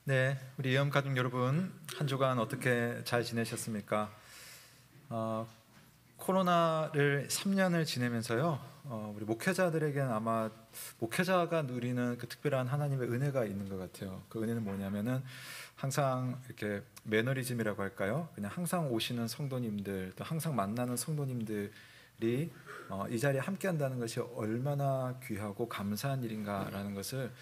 네, 우리 예언 가족 여러분, 한 주간 어떻게 잘 지내셨습니까? 코로나를 3년을 지내면서요, 우리 목회자들에게는 아마 목회자가 누리는 그 특별한 하나님의 은혜가 있는 것 같아요. 그 은혜는 뭐냐면은 항상 이렇게 매너리즘이라고 할까요? 그냥 항상 오시는 성도님들, 또 항상 만나는 성도님들이 이 자리에 함께한다는 것이 얼마나 귀하고 감사한 일인가라는 것을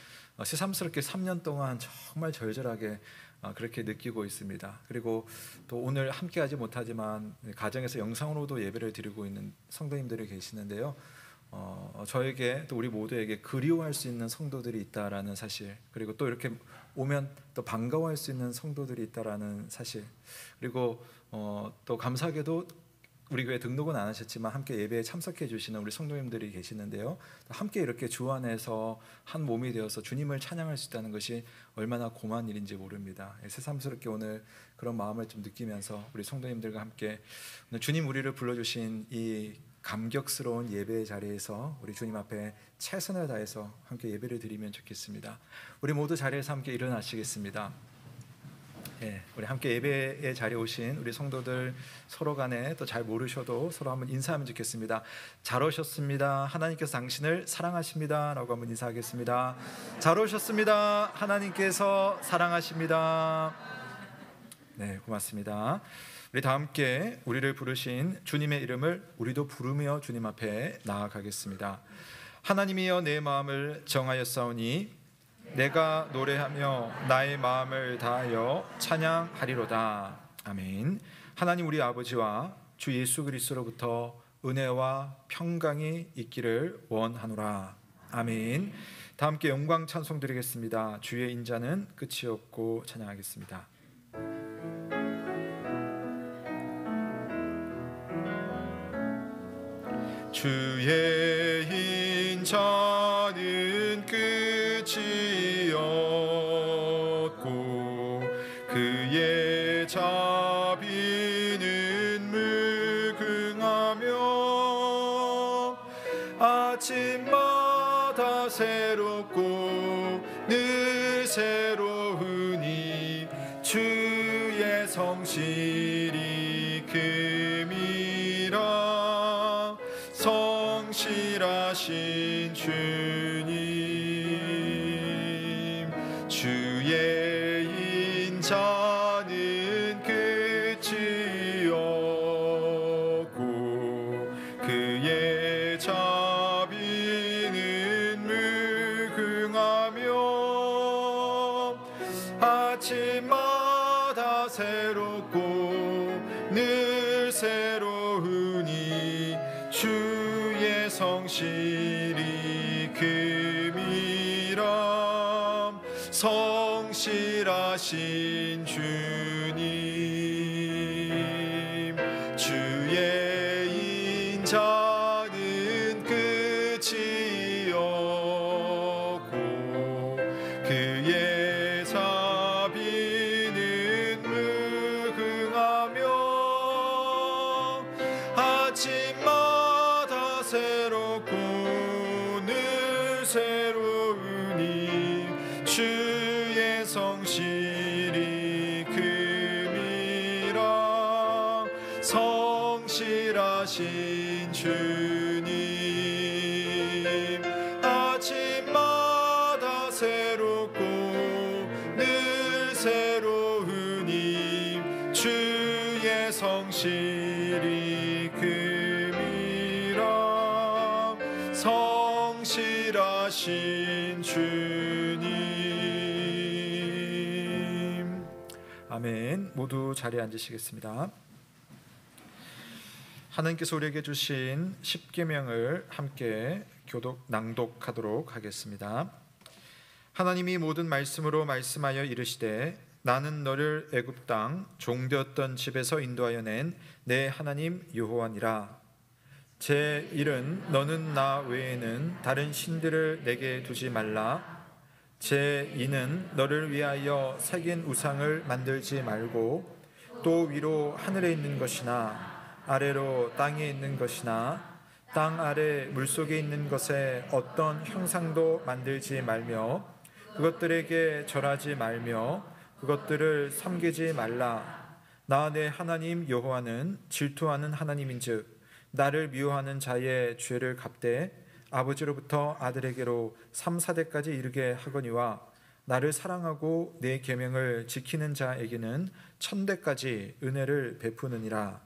새삼스럽게 3년 동안 정말 절절하게 그렇게 느끼고 있습니다. 그리고 또 오늘 함께하지 못하지만 가정에서 영상으로도 예배를 드리고 있는 성도님들이 계시는데요. 저에게 또 우리 모두에게 그리워할 수 있는 성도들이 있다라는 사실, 그리고 또 이렇게 오면 또 반가워할 수 있는 성도들이 있다라는 사실, 그리고 또 감사하게도 우리 교회 등록은 안 하셨지만 함께 예배에 참석해 주시는 우리 성도님들이 계시는데요, 함께 이렇게 주 안에서 한 몸이 되어서 주님을 찬양할 수 있다는 것이 얼마나 고마운 일인지 모릅니다. 새삼스럽게 오늘 그런 마음을 좀 느끼면서 우리 성도님들과 함께 오늘 주님 우리를 불러주신 이 감격스러운 예배의 자리에서 우리 주님 앞에 최선을 다해서 함께 예배를 드리면 좋겠습니다. 우리 모두 자리에서 함께 일어나시겠습니다. 우리 함께 예배의 자리에 오신 우리 성도들 서로 간에 또 잘 모르셔도 서로 한번 인사하면 좋겠습니다. 잘 오셨습니다. 하나님께서 당신을 사랑하십니다. 라고 한번 인사하겠습니다. 잘 오셨습니다. 하나님께서 사랑하십니다. 네, 고맙습니다. 우리 다 함께 우리를 부르신 주님의 이름을 우리도 부르며 주님 앞에 나아가겠습니다. 하나님이여 내 마음을 정하였사오니 내가 노래하며 나의 마음을 다하여 찬양하리로다. 아멘. 하나님 우리 아버지와 주 예수 그리스도로부터 은혜와 평강이 있기를 원하노라. 아멘. 다 함께 영광 찬송 드리겠습니다. 주의 인자는 끝이 없고 찬양하겠습니다. 주의 인자는 끝이 없고 그의 자비는 무궁하며 아침마다 새롭고 늘 새로우니 주의 성실이 큼이라. 성실하신 주님, 주의 인자는 끝이 없고 그의 자비는 무궁하며 아침마다 새롭고 늘 새로우니 주의 성실이 큼이라. 성실하신 주님, 주의 인자는 끝이 없고 그의 자비는 무궁하며 아침마다 새롭고 늘 새로우니 주의 성실이 큼이라. 성실하신 주님, 아침마다 새롭고 늘 새로우니 주의 성실이 큼이라. 성실하신 주님. 아멘. 모두 자리에 앉으시겠습니다. 하나님께서 우리에게 주신 십계명을 함께 낭독하도록 하겠습니다. 하나님이 모든 말씀으로 말씀하여 이르시되 나는 너를 애굽 땅 종되었던 집에서 인도하여 낸 내 하나님 여호와니라. 제 1은 너는 나 외에는 다른 신들을 내게 두지 말라. 제 2는 너를 위하여 새긴 우상을 만들지 말고 또 위로 하늘에 있는 것이나 아래로 땅에 있는 것이나 땅 아래 물속에 있는 것에 어떤 형상도 만들지 말며 그것들에게 절하지 말며 그것들을 섬기지 말라. 나 내 하나님 여호와는 질투하는 하나님인즉 나를 미워하는 자의 죄를 갚되 아버지로부터 아들에게로 3, 4대까지 이르게 하거니와 나를 사랑하고 내 계명을 지키는 자에게는 1000대까지 은혜를 베푸느니라.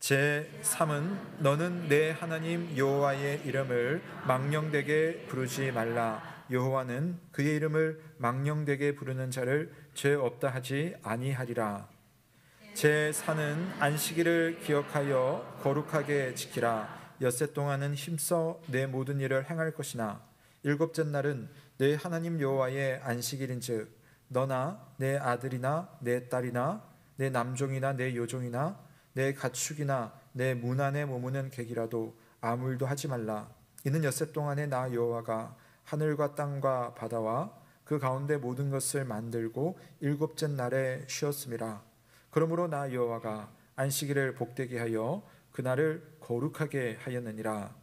제3은 너는 내 하나님 여호와의 이름을 망령되게 부르지 말라. 여호와는 그의 이름을 망령되게 부르는 자를 죄 없다 하지 아니하리라. 제4는 안식일을 기억하여 거룩하게 지키라. 엿새 동안은 힘써 내 모든 일을 행할 것이나 일곱째 날은 내 하나님 여호와의 안식일인즉 너나 내 아들이나 내 딸이나 내 남종이나 내 여종이나 내 가축이나 내 문 안에 머무는 객이라도 아무 일도 하지 말라. 이는 엿새 동안에 나 여호와가 하늘과 땅과 바다와 그 가운데 모든 것을 만들고 일곱째 날에 쉬었음이라. 그러므로 나 여호와가 안식일을 복되게 하여 그날을 거룩하게 하였느니라.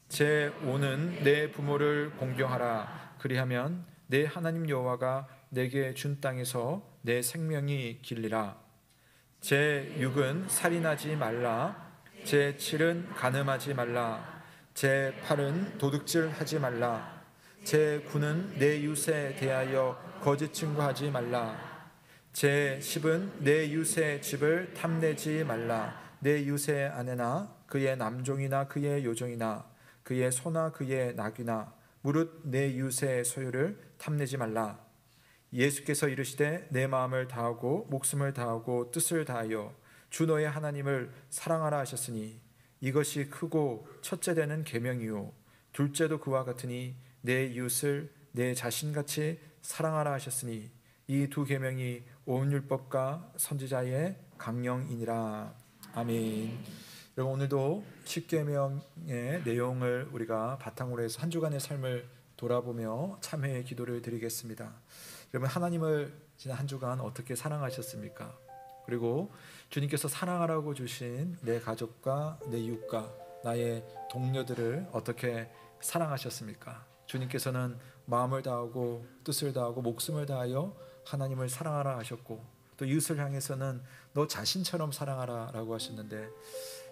제5는 내 부모를 공경하라. 그리하면 내 하나님 여호와가 내게 준 땅에서 내 생명이 길리라. 제6은 살인하지 말라. 제7은 간음하지 말라. 제8은 도둑질하지 말라. 제9는 내 이웃에 대하여 거짓 증거하지 말라. 제10은 내 이웃의 집을 탐내지 말라. 내 이웃의 아내나 그의 남종이나 그의 여종이나 그의 소나 그의 낙이나 무릇 내 이웃의 소유를 탐내지 말라. 예수께서 이르시되 내 마음을 다하고 목숨을 다하고 뜻을 다하여 주 너의 하나님을 사랑하라 하셨으니 이것이 크고 첫째 되는 계명이요 둘째도 그와 같으니 내 이웃을 내 자신같이 사랑하라 하셨으니 이 두 계명이 온 율법과 선지자의 강령이니라. 아멘. 여러분, 오늘도 십계명의 내용을 우리가 바탕으로 해서 한 주간의 삶을 돌아보며 참회의 기도를 드리겠습니다. 여러분, 하나님을 지난 한 주간 어떻게 사랑하셨습니까? 그리고 주님께서 사랑하라고 주신 내 가족과 내 이웃과 나의 동료들을 어떻게 사랑하셨습니까? 주님께서는 마음을 다하고 뜻을 다하고 목숨을 다하여 하나님을 사랑하라 하셨고, 또 이웃을 향해서는 너 자신처럼 사랑하라 라고 하셨는데,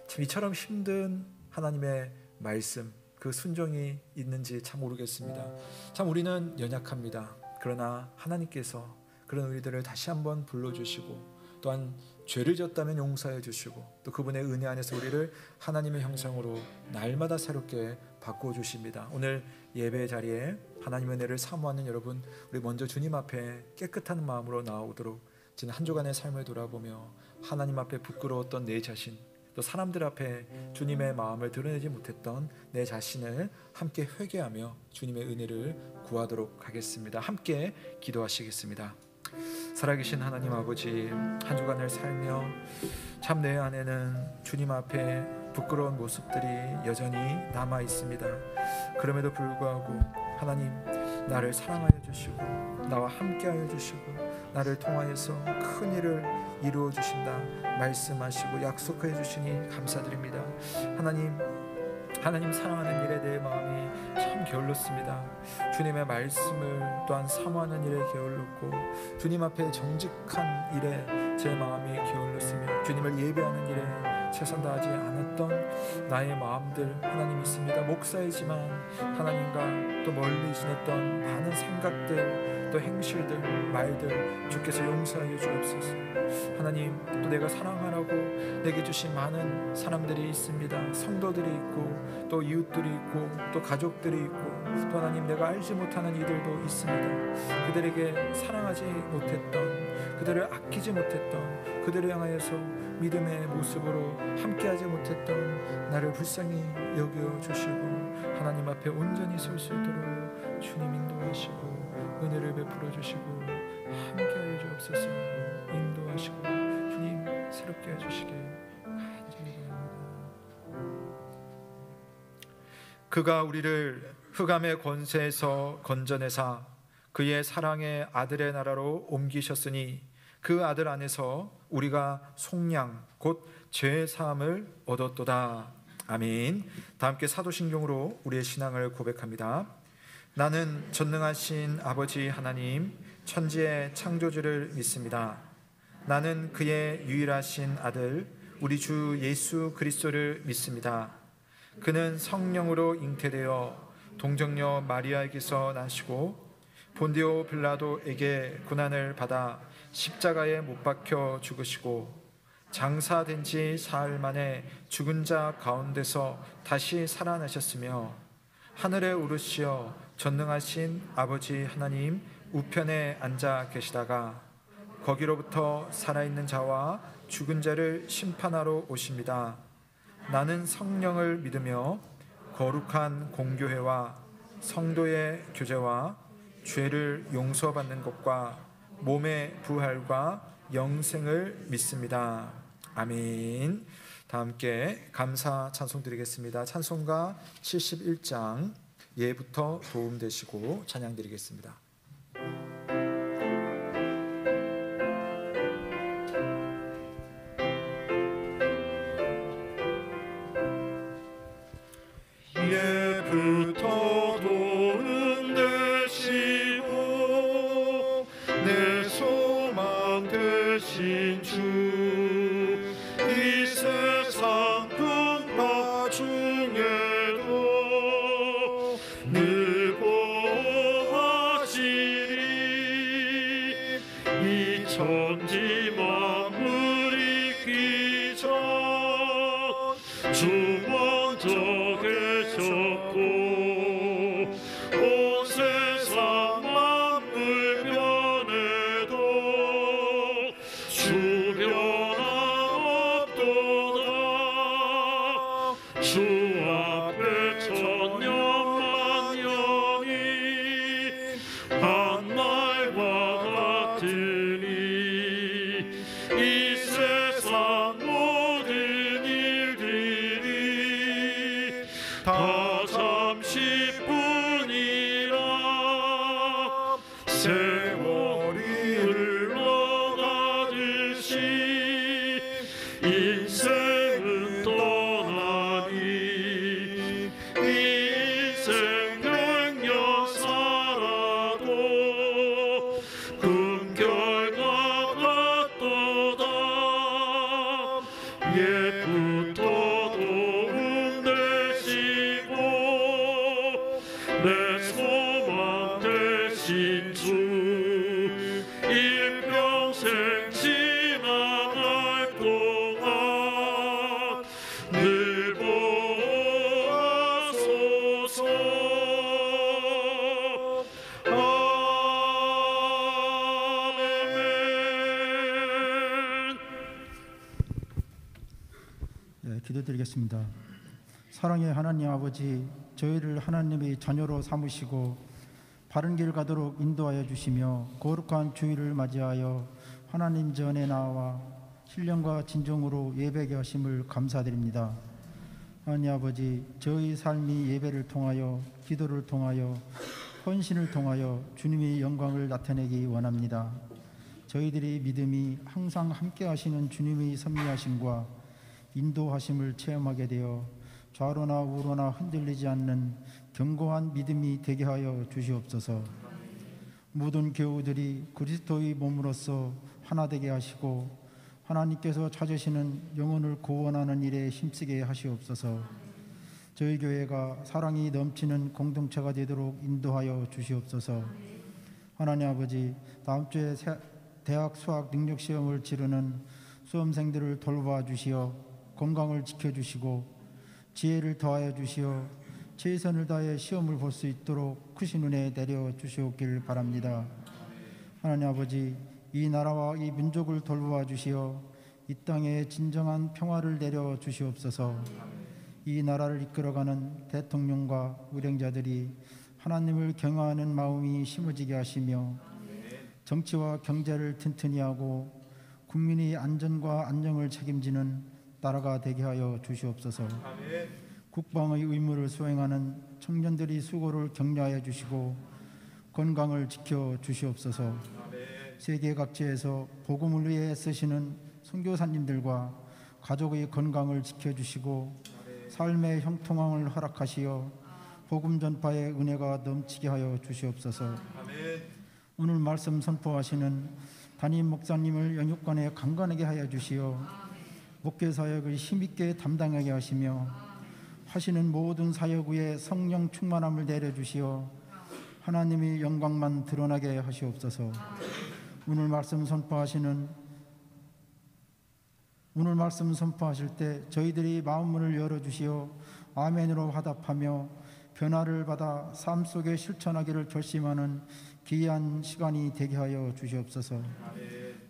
참 이처럼 힘든 하나님의 말씀, 그 순종이 있는지 참 모르겠습니다. 참 우리는 연약합니다. 그러나 하나님께서 그런 우리들을 다시 한번 불러주시고, 또한 죄를 졌다면 용서해 주시고, 또 그분의 은혜 안에서 우리를 하나님의 형상으로 날마다 새롭게 바꿔주십니다. 오늘 예배 자리에 하나님의 은혜를 사모하는 여러분, 우리 먼저 주님 앞에 깨끗한 마음으로 나오도록 지난 한 주간의 삶을 돌아보며 하나님 앞에 부끄러웠던 내 자신, 또 사람들 앞에 주님의 마음을 드러내지 못했던 내 자신을 함께 회개하며 주님의 은혜를 구하도록 하겠습니다. 함께 기도하시겠습니다. 살아계신 하나님 아버지, 한 주간을 살며 참 내 안에는 주님 앞에 부끄러운 모습들이 여전히 남아 있습니다. 그럼에도 불구하고 하나님, 나를 사랑하여 주시고 나와 함께하여 주시고 나를 통하여서 큰 일을 이루어 주신다 말씀하시고 약속해 주시니 감사드립니다. 하나님 사랑하는 일에 내 마음이 참 게을렀습니다. 주님의 말씀을 또한 사모하는 일에 게을렀고, 주님 앞에 정직한 일에 제 마음이 게을렀으며, 주님을 예배하는 일에 최선 다하지 않았던 나의 마음들 하나님 있습니다. 목사이지만 하나님과 또 멀리 지냈던 많은 생각들, 또 행실들, 말들 주께서 용서하여 주옵소서. 하나님, 또 내가 사랑하라고 내게 주신 많은 사람들이 있습니다. 성도들이 있고 또 이웃들이 있고 또 가족들이 있고, 또 하나님 내가 알지 못하는 이들도 있습니다. 그들에게 사랑하지 못했던, 그들을 아끼지 못했던, 그들을 향하여서 믿음의 모습으로 함께하지 못했던 나를 불쌍히 여겨 주시고, 하나님 앞에 온전히 설 수 있도록 주님 인도하시고 은혜를 베풀어 주시고 함께하여 주옵소서. 인도하시고 주님 새롭게 해주시길 간절히 바랍니다. 그가 우리를 흑암의 권세에서 건져내사 그의 사랑의 아들의 나라로 옮기셨으니 그 아들 안에서 우리가 속량 곧 죄의 사함을 얻었도다. 아멘. 다 함께 사도신경으로 우리의 신앙을 고백합니다. 나는 전능하신 아버지 하나님, 천지의 창조주를 믿습니다. 나는 그의 유일하신 아들, 우리 주 예수 그리스도를 믿습니다. 그는 성령으로 잉태되어 동정녀 마리아에게서 나시고 본디오 빌라도에게 고난을 받아 십자가에 못 박혀 죽으시고 장사된 지 사흘 만에 죽은 자 가운데서 다시 살아나셨으며 하늘에 오르시어 전능하신 아버지 하나님 우편에 앉아 계시다가 거기로부터 살아있는 자와 죽은 자를 심판하러 오십니다. 나는 성령을 믿으며 거룩한 공교회와 성도의 교제와 죄를 용서받는 것과 몸의 부활과 영생을 믿습니다. 아멘. 다 함께 감사 찬송 드리겠습니다. 찬송가 71장 예부터 도움 되시고 찬양 드리겠습니다. 예부터 도움 되시고 내 소망 되신 주 이 세상 풍파 중에도 늘 보호하시리 이 천지 만물 있기 전 주 먼저 계셨고 온 세상 만물 변해도 주 변함없도다. 주 앞에 천년만년이 한 말과 같으니 이 세상 모든 일들이 다 잠시뿐이라. 세월이 흘러가듯이 인생은 떠나니 이 인생 100년 살아도 금결과 같도다. 예부터 도움 되시고 내 소망 되신 주 일평생 지나갈 동안 늘 보아소서. 아멘. 기도드리겠습니다. 사랑의 하나님 아버지, 저희를 하나님의 자녀로 삼으시고 바른 길 가도록 인도하여 주시며 거룩한 주일을 맞이하여 하나님 전에 나와 신령과 진정으로 예배하게 하심을 감사드립니다. 하나님 아버지, 저희 삶이 예배를 통하여 기도를 통하여 헌신을 통하여 주님의 영광을 나타내기 원합니다. 저희들의 믿음이 항상 함께 하시는 주님의 선미하심과 인도하심을 체험하게 되어 좌로나 우로나 흔들리지 않는 견고한 믿음이 되게 하여 주시옵소서. 모든 교우들이 그리스도의 몸으로서 하나 되게 하시고 하나님께서 찾으시는 영혼을 구원하는 일에 힘쓰게 하시옵소서. 저희 교회가 사랑이 넘치는 공동체가 되도록 인도하여 주시옵소서. 하나님 아버지, 다음 주에 대학 수학 능력 시험을 치르는 수험생들을 돌봐 주시어 건강을 지켜주시고 지혜를 더하여 주시어 최선을 다해 시험을 볼 수 있도록 크신 은혜 내려 주시옵길 바랍니다. 하나님 아버지, 이 나라와 이 민족을 돌보아 주시어 이 땅에 진정한 평화를 내려 주시옵소서. 이 나라를 이끌어가는 대통령과 의령자들이 하나님을 경외하는 마음이 심어지게 하시며 정치와 경제를 튼튼히 하고 국민의 안전과 안녕을 책임지는 나라가 되게 하여 주시옵소서. 국방의 의무를 수행하는 청년들이 수고를 격려하여 주시고 건강을 지켜 주시옵소서. 세계 각지에서 복음을 위해 애쓰시는 선교사님들과 가족의 건강을 지켜주시고 삶의 형통함을 허락하시어 복음 전파의 은혜가 넘치게 하여 주시옵소서. 오늘 말씀 선포하시는 담임 목사님을 영육간에 강건하게 하여 주시어 목회 사역을 힘있게 담당하게 하시며 하시는 모든 사역 위에 성령 충만함을 내려주시어 하나님의 영광만 드러나게 하시옵소서. 오늘 말씀 선포하실 때 저희들이 마음문을 열어주시어 아멘으로 화답하며 변화를 받아 삶 속에 실천하기를 결심하는 귀한 시간이 되게 하여 주시옵소서.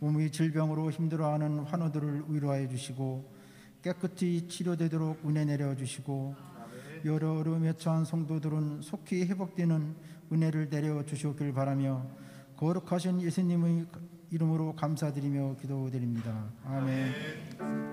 몸의 질병으로 힘들어하는 환우들을 위로하여 주시고 깨끗이 치료되도록 은혜 내려주시고 여러 어려움에 처한 성도들은 속히 회복되는 은혜를 내려주시옵길 바라며 거룩하신 예수님의 이름으로 감사드리며 기도드립니다. 아멘.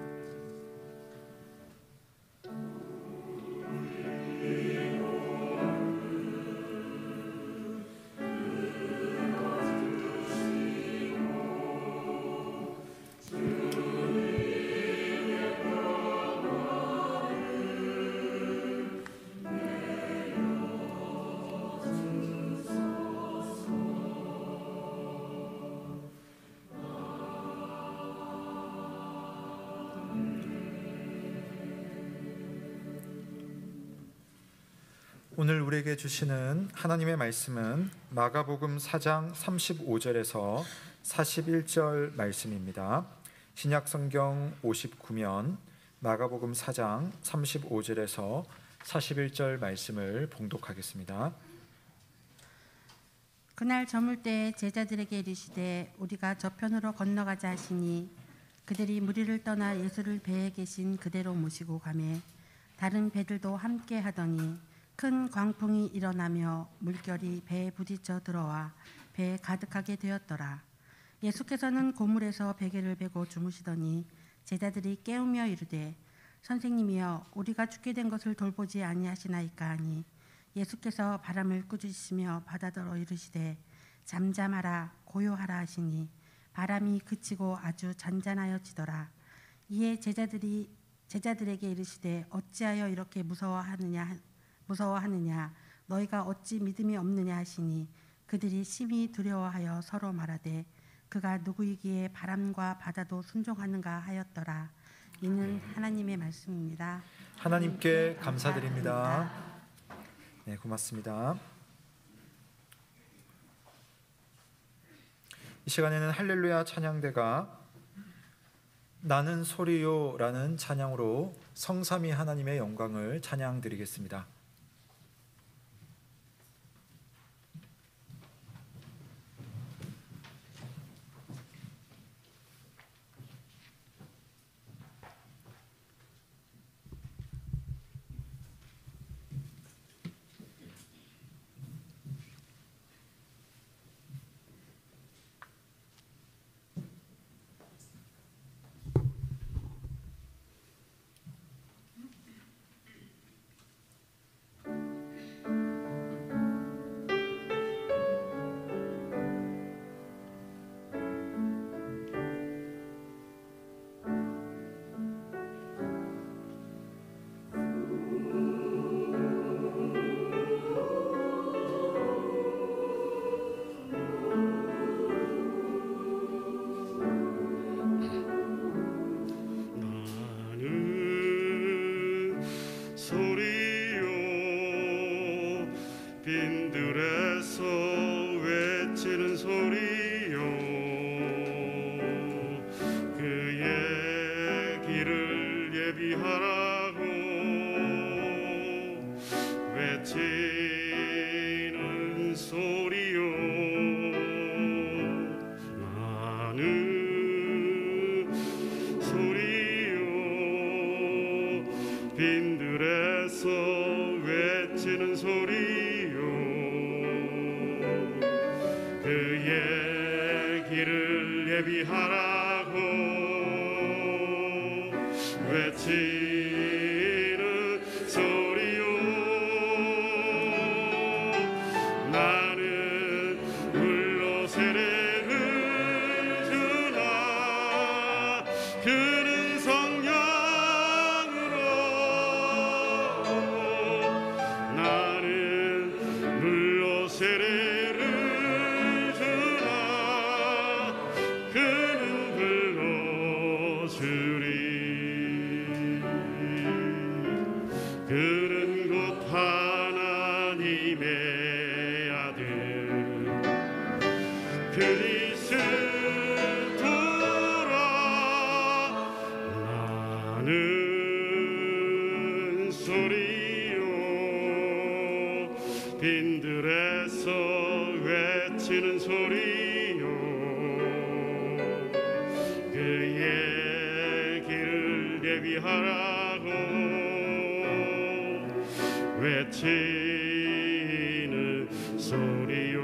오늘 우리에게 주시는 하나님의 말씀은 마가복음 4장 35절에서 41절 말씀입니다. 신약성경 59면 마가복음 4장 35절에서 41절 말씀을 봉독하겠습니다. 그날 저물 때에 제자들에게 이르시되 우리가 저편으로 건너가자 하시니 그들이 무리를 떠나 예수를 배에 계신 그대로 모시고 가매 다른 배들도 함께 하더니 큰 광풍이 일어나며 물결이 배에 부딪혀 들어와 배에 가득하게 되었더라. 예수께서는 고물에서 베개를 베고 주무시더니 제자들이 깨우며 이르되 선생님이여 우리가 죽게 된 것을 돌보지 아니하시나이까 하니 예수께서 바람을 꾸짖으시며 바다더러 이르시되 잠잠하라 고요하라 하시니 바람이 그치고 아주 잔잔하여지더라. 이에 제자들에게 이르시되 어찌하여 이렇게 무서워하느냐 너희가 어찌 믿음이 없느냐 하시니 그들이 심히 두려워하여 서로 말하되 그가 누구이기에 바람과 바다도 순종하는가 하였더라. 이는 하나님의 말씀입니다. 하나님께 감사드립니다. 네, 고맙습니다. 이 시간에는 할렐루야 찬양대가 나는 소리요라는 찬양으로 성삼위 하나님의 영광을 찬양드리겠습니다. 빈들에서 외치는 소리요 그의 길을 예비하라고 외치는 소리요 나는 소리요 빈들에서 외치는 소리요 그의 길을 예비하라고 외치는 소리요 나는 물로 세례를 주나 그는 성령으로 나는 하나님의 아들 그리스도라 나는 소리요 빈들에서 외치는 소리요 그의 길을 예비하라고 외치는 소리요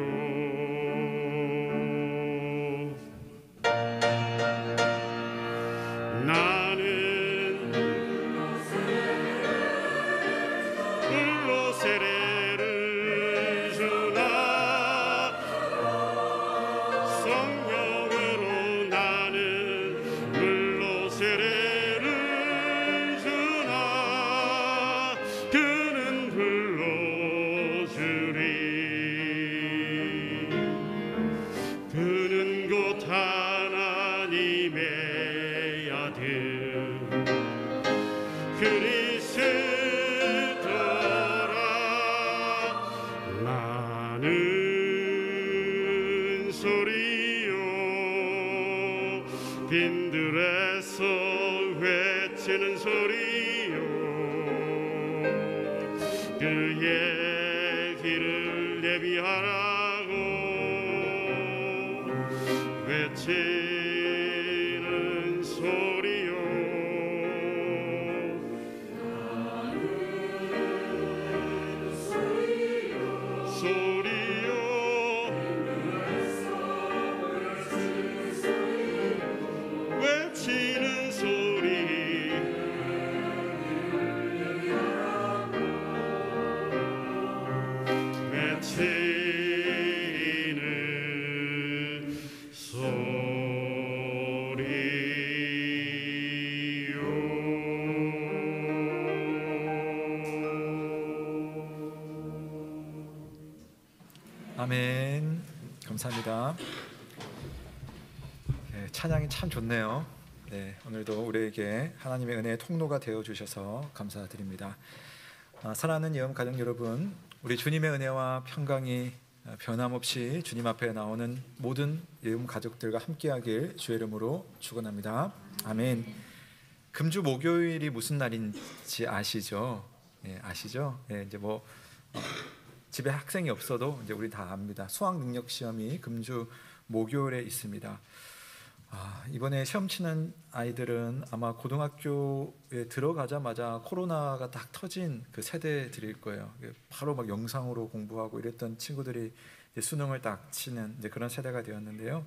나는 불로 세례를 주나 성령으로 나는 불로 세례를 주나 그는 불로 주리 그는 곧 하나님의 아들 그리스도라 나는 소리요 빈들에서 외치는 소리요 그의 길을 예비하라고 외치는 소리요 소리요 외치는 소리 외치는 소리요 아멘. 감사합니다. 네, 찬양이 참 좋네요. 네, 오늘도 우리에게 하나님의 은혜의 통로가 되어 주셔서 감사드립니다. 사랑하는 예언 가정 여러분, 우리 주님의 은혜와 평강이 변함없이 주님 앞에 나오는 모든 예언 가족들과 함께하길 주의 이름으로 축원합니다. 아멘. 금주 목요일이 무슨 날인지 아시죠? 네, 아시죠? 네, 이제 집에 학생이 없어도 이제 우리 다 압니다. 수학 능력 시험이 금주 목요일에 있습니다. 이번에 시험 치는 아이들은 아마 고등학교에 들어가자마자 코로나가 딱 터진 그 세대들일 거예요. 바로 막 영상으로 공부하고 이랬던 친구들이 이제 수능을 딱 치는 이제 그런 세대가 되었는데요.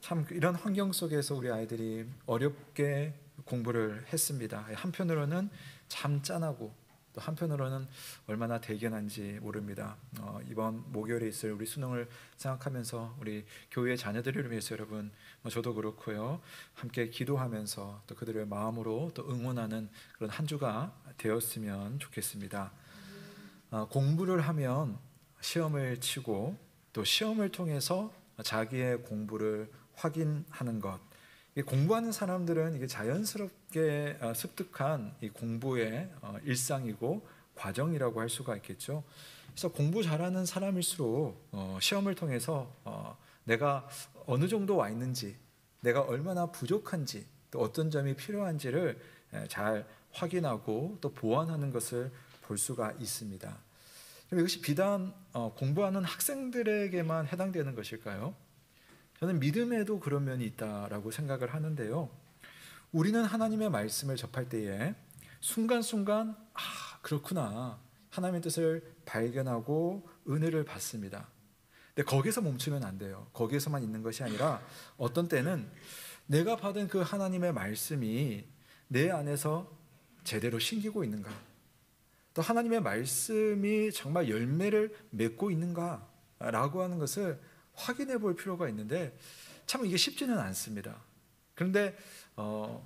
참 이런 환경 속에서 우리 아이들이 어렵게 공부를 했습니다. 한편으로는 참 짠하고 또 한편으로는 얼마나 대견한지 모릅니다. 이번 목요일에 있을 우리 수능을 생각하면서 우리 교회 자녀들을 위해서 여러분, 저도 그렇고요, 함께 기도하면서 또 그들의 마음으로 또 응원하는 그런 한 주가 되었으면 좋겠습니다. 공부를 하면 시험을 치고 또 시험을 통해서 자기의 공부를 확인하는 것, 공부하는 사람들은 이게 자연스럽게 습득한 이 공부의 일상이고 과정이라고 할 수가 있겠죠. 그래서 공부 잘하는 사람일수록 시험을 통해서 내가 어느 정도 와 있는지, 내가 얼마나 부족한지, 또 어떤 점이 필요한지를 잘 확인하고 또 보완하는 것을 볼 수가 있습니다. 그럼 이것이 비단 공부하는 학생들에게만 해당되는 것일까요? 저는 믿음에도 그런 면이 있다라고 생각을 하는데요. 우리는 하나님의 말씀을 접할 때에 순간순간 그렇구나, 하나님의 뜻을 발견하고 은혜를 받습니다. 근데 거기서 멈추면 안 돼요. 거기에서만 있는 것이 아니라 어떤 때는 내가 받은 그 하나님의 말씀이 내 안에서 제대로 심기고 있는가, 또 하나님의 말씀이 정말 열매를 맺고 있는가 라고 하는 것을 확인해 볼 필요가 있는데 참 이게 쉽지는 않습니다. 그런데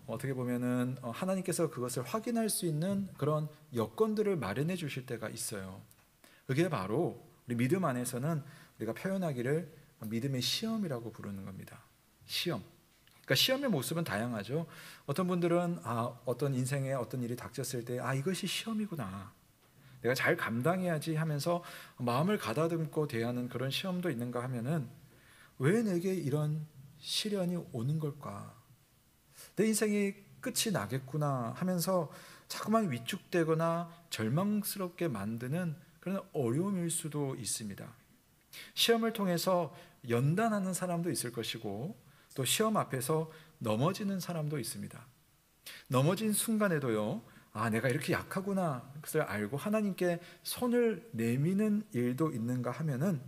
어떻게 보면은 하나님께서 그것을 확인할 수 있는 그런 여건들을 마련해 주실 때가 있어요. 그게 바로 우리 믿음 안에서는 우리가 표현하기를 믿음의 시험이라고 부르는 겁니다. 시험. 그러니까 시험의 모습은 다양하죠. 어떤 분들은 어떤 인생에 어떤 일이 닥쳤을 때 이것이 시험이구나. 내가 잘 감당해야지 하면서 마음을 가다듬고 대하는 그런 시험도 있는가 하면은 왜 내게 이런 시련이 오는 걸까? 내 인생이 끝이 나겠구나 하면서 자꾸만 위축되거나 절망스럽게 만드는 그런 어려움일 수도 있습니다. 시험을 통해서 연단하는 사람도 있을 것이고 또 시험 앞에서 넘어지는 사람도 있습니다. 넘어진 순간에도요, 내가 이렇게 약하구나 그것을 알고 하나님께 손을 내미는 일도 있는가 하면은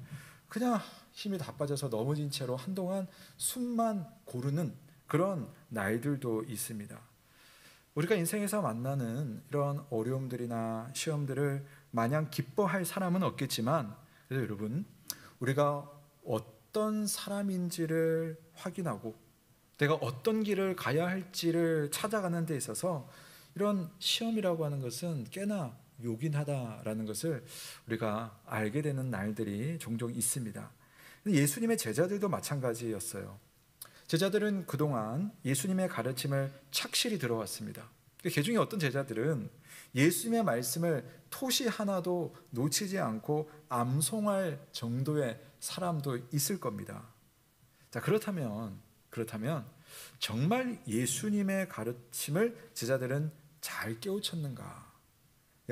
그냥 힘이 다 빠져서 넘어진 채로 한동안 숨만 고르는 그런 날들도 있습니다. 우리가 인생에서 만나는 이런 어려움들이나 시험들을 마냥 기뻐할 사람은 없겠지만, 그래서 여러분, 우리가 어떤 사람인지를 확인하고 내가 어떤 길을 가야 할지를 찾아가는 데 있어서 이런 시험이라고 하는 것은 꽤나 요긴하다라는 것을 우리가 알게 되는 날들이 종종 있습니다. 예수님의 제자들도 마찬가지였어요. 제자들은 그동안 예수님의 가르침을 착실히 들어왔습니다. 그중에 어떤 제자들은 예수님의 말씀을 토시 하나도 놓치지 않고 암송할 정도의 사람도 있을 겁니다. 자, 그렇다면 정말 예수님의 가르침을 제자들은 잘 깨우쳤는가?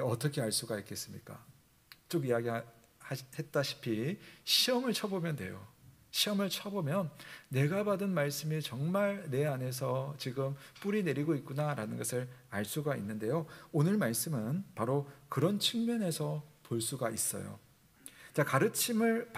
어떻게 알 수가 있겠습니까? 쭉 이야기했다시피 시험을 쳐보면 돼요. 시험을 쳐보면 내가 받은 말씀이 정말 내 안에서 지금 뿌리 내리고 있구나라는 것을 알 수가 있는데요. 오늘 말씀은 바로 그런 측면에서 볼 수가 있어요. 자, 가르침을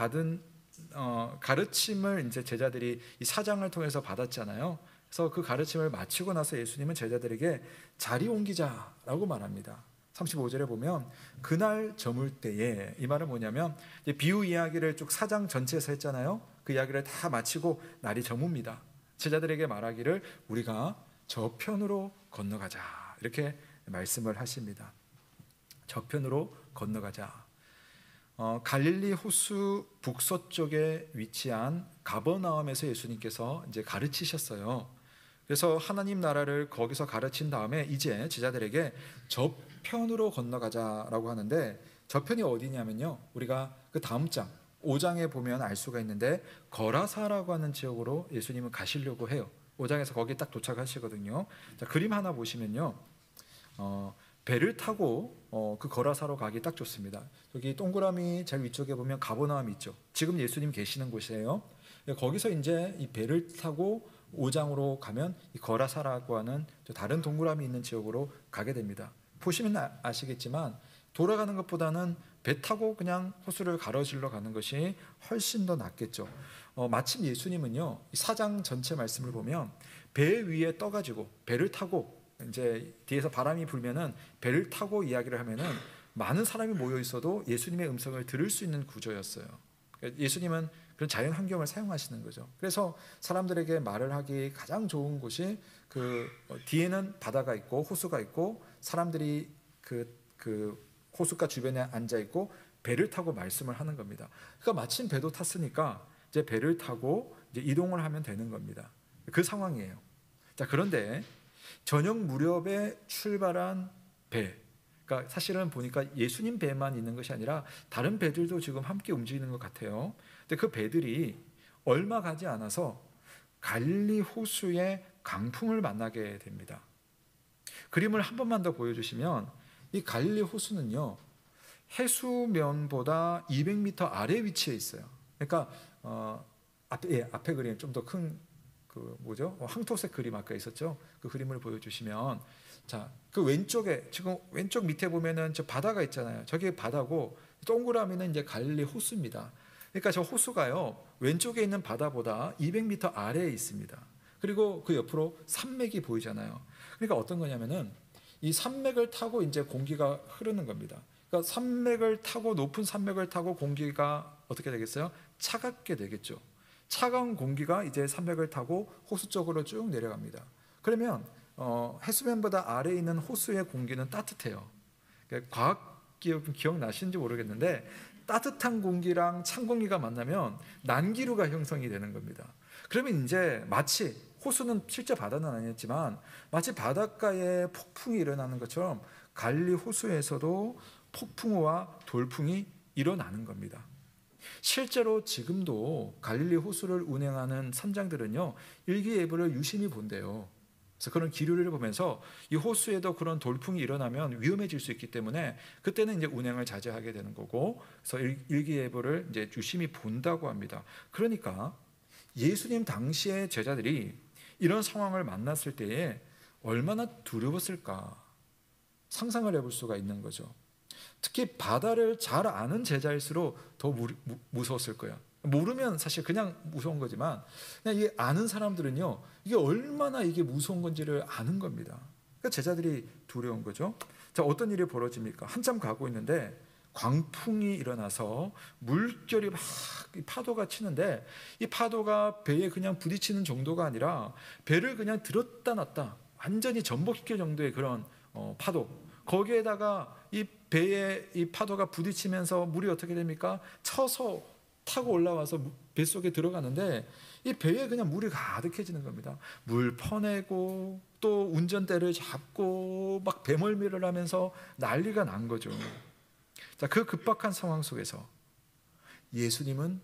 이제 제자들이 이 사장을 통해서 받았잖아요. 그래서 그 가르침을 마치고 나서 예수님은 제자들에게 자리 옮기자라고 말합니다. 35절에 보면 그날 저물 때에, 이 말은 뭐냐면 비유 이야기를 쭉 사장 전체에서 했잖아요. 그 이야기를 다 마치고 날이 저뭅니다. 제자들에게 말하기를 우리가 저편으로 건너가자, 이렇게 말씀을 하십니다. 저편으로 건너가자. 갈릴리 호수 북서쪽에 위치한 가버나움에서 예수님께서 이제 가르치셨어요. 그래서 하나님 나라를 거기서 가르친 다음에 이제 제자들에게 저편으로 건너가자라고 하는데, 저편이 어디냐면요, 우리가 그 다음 장 5장에 보면 알 수가 있는데 거라사라고 하는 지역으로 예수님은 가시려고 해요. 5장에서 거기 딱 도착하시거든요. 자, 그림 하나 보시면요, 배를 타고 그 거라사로 가기 딱 좋습니다. 여기 동그라미 제일 위쪽에 보면 가버나움 있죠. 지금 예수님 계시는 곳이에요. 거기서 이제 이 배를 타고 5장으로 가면 이 거라사라고 하는 다른 동그라미 있는 지역으로 가게 됩니다. 보시면 아시겠지만 돌아가는 것보다는 배 타고 그냥 호수를 가로질러 가는 것이 훨씬 더 낫겠죠. 마침 예수님은요, 이 4장 전체 말씀을 보면 배 위에 떠가지고 배를 타고, 이제 뒤에서 바람이 불면은 배를 타고 이야기를 하면은 많은 사람이 모여 있어도 예수님의 음성을 들을 수 있는 구조였어요. 예수님은 그런 자연 환경을 사용하시는 거죠. 그래서 사람들에게 말을 하기 가장 좋은 곳이 그 뒤에는 바다가 있고 호수가 있고 사람들이 그 호숫가 주변에 앉아 있고 배를 타고 말씀을 하는 겁니다. 그러니까 마침 배도 탔으니까 이제 배를 타고 이제 이동을 하면 되는 겁니다. 그 상황이에요. 자, 그런데 저녁 무렵에 출발한 배, 그러니까 사실은 보니까 예수님 배만 있는 것이 아니라 다른 배들도 지금 함께 움직이는 것 같아요. 근데 그 배들이 얼마 가지 않아서 갈릴리 호수의 강풍을 만나게 됩니다. 그림을 한 번만 더 보여주시면 이 갈릴리 호수는요, 해수면보다 200m 아래 위치해 있어요. 그러니까 앞에 그림 좀 더 큰 황토색 그림 아까 있었죠. 그 그림을 보여주시면, 자, 그 왼쪽에 지금 왼쪽 밑에 보면은 저 바다가 있잖아요. 저게 바다고 동그라미는 이제 갈릴리 호수입니다. 그러니까 저 호수가요, 왼쪽에 있는 바다보다 200m 아래에 있습니다. 그리고 그 옆으로 산맥이 보이잖아요. 그러니까 어떤 거냐면은 이 산맥을 타고 이제 공기가 흐르는 겁니다. 그러니까 산맥을 타고, 높은 산맥을 타고 공기가 어떻게 되겠어요? 차갑게 되겠죠. 차가운 공기가 이제 산맥을 타고 호수 쪽으로 쭉 내려갑니다. 그러면 해수면보다 아래에 있는 호수의 공기는 따뜻해요. 그러니까 과학 기억나시는지 모르겠는데 따뜻한 공기랑 찬 공기가 만나면 난기류가 형성이 되는 겁니다. 그러면 이제 마치 호수는 실제 바다는 아니었지만 마치 바닷가에 폭풍이 일어나는 것처럼 갈릴리 호수에서도 폭풍우와 돌풍이 일어나는 겁니다. 실제로 지금도 갈릴리 호수를 운행하는 선장들은요, 일기예보를 유심히 본대요. 그래서 그런 기류를 보면서 이 호수에도 그런 돌풍이 일어나면 위험해질 수 있기 때문에 그때는 이제 운행을 자제하게 되는 거고, 그래서 일기예보를 이제 유심히 본다고 합니다. 그러니까 예수님 당시의 제자들이 이런 상황을 만났을 때에 얼마나 두려웠을까 상상을 해볼 수가 있는 거죠. 특히 바다를 잘 아는 제자일수록 더 무서웠을 거예요. 모르면 사실 그냥 무서운 거지만, 그냥 이 아는 사람들은요, 이게 얼마나 이게 무서운 건지를 아는 겁니다. 그러니까 제자들이 두려운 거죠. 자, 어떤 일이 벌어집니까? 한참 가고 있는데 광풍이 일어나서 물결이 막 파도가 치는데, 이 파도가 배에 그냥 부딪히는 정도가 아니라 배를 그냥 들었다 놨다 완전히 전복시킬 정도의 그런 파도, 거기에다가 이 배에 이 파도가 부딪히면서 물이 어떻게 됩니까? 쳐서 타고 올라와서 뱃속에 들어가는데 이 배에 그냥 물이 가득해지는 겁니다. 물 퍼내고 또 운전대를 잡고 막 배멀미를 하면서 난리가 난 거죠. 자, 그 급박한 상황 속에서 예수님은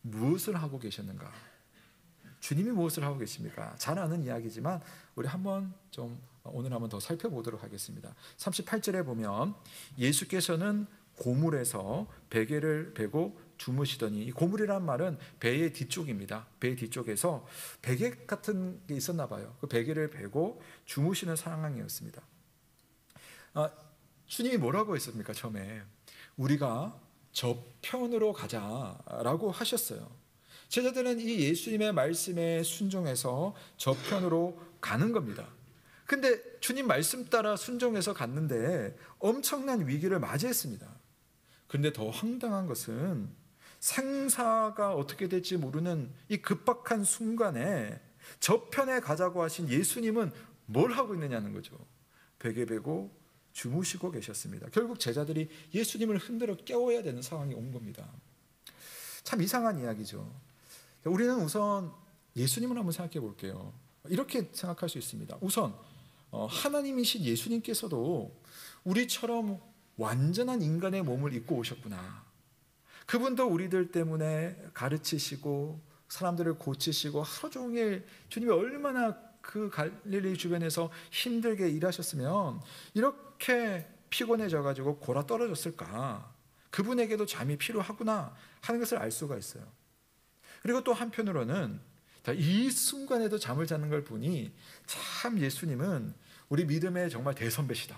무엇을 하고 계셨는가? 주님이 무엇을 하고 계십니까? 잘 아는 이야기지만 우리 한번 좀 오늘 한번 더 살펴보도록 하겠습니다. 38절에 보면 예수께서는 고물에서 베개를 베고 주무시더니, 이 고물이란 말은 배의 뒤쪽입니다. 배의 뒤쪽에서 베개 같은 게 있었나 봐요. 그 베개를 베고 주무시는 상황이었습니다. 주님이 뭐라고 했습니까? 처음에 우리가 저편으로 가자라고 하셨어요. 제자들은 이 예수님의 말씀에 순종해서 저편으로 가는 겁니다. 근데 주님 말씀 따라 순종해서 갔는데 엄청난 위기를 맞이했습니다. 그런데 더 황당한 것은 생사가 어떻게 될지 모르는 이 급박한 순간에 저편에 가자고 하신 예수님은 뭘 하고 있느냐는 거죠. 베개 베고 주무시고 계셨습니다. 결국 제자들이 예수님을 흔들어 깨워야 되는 상황이 온 겁니다. 참 이상한 이야기죠. 우리는 우선 예수님을 한번 생각해 볼게요. 이렇게 생각할 수 있습니다. 우선 하나님이신 예수님께서도 우리처럼 완전한 인간의 몸을 입고 오셨구나. 그분도 우리들 때문에 가르치시고 사람들을 고치시고 하루 종일 주님이 얼마나 그 갈릴리 주변에서 힘들게 일하셨으면 이렇게 피곤해져 가지고 골아 떨어졌을까. 그분에게도 잠이 필요하구나 하는 것을 알 수가 있어요. 그리고 또 한편으로는 이 순간에도 잠을 자는 걸 보니 참 예수님은 우리 믿음의 정말 대선배시다.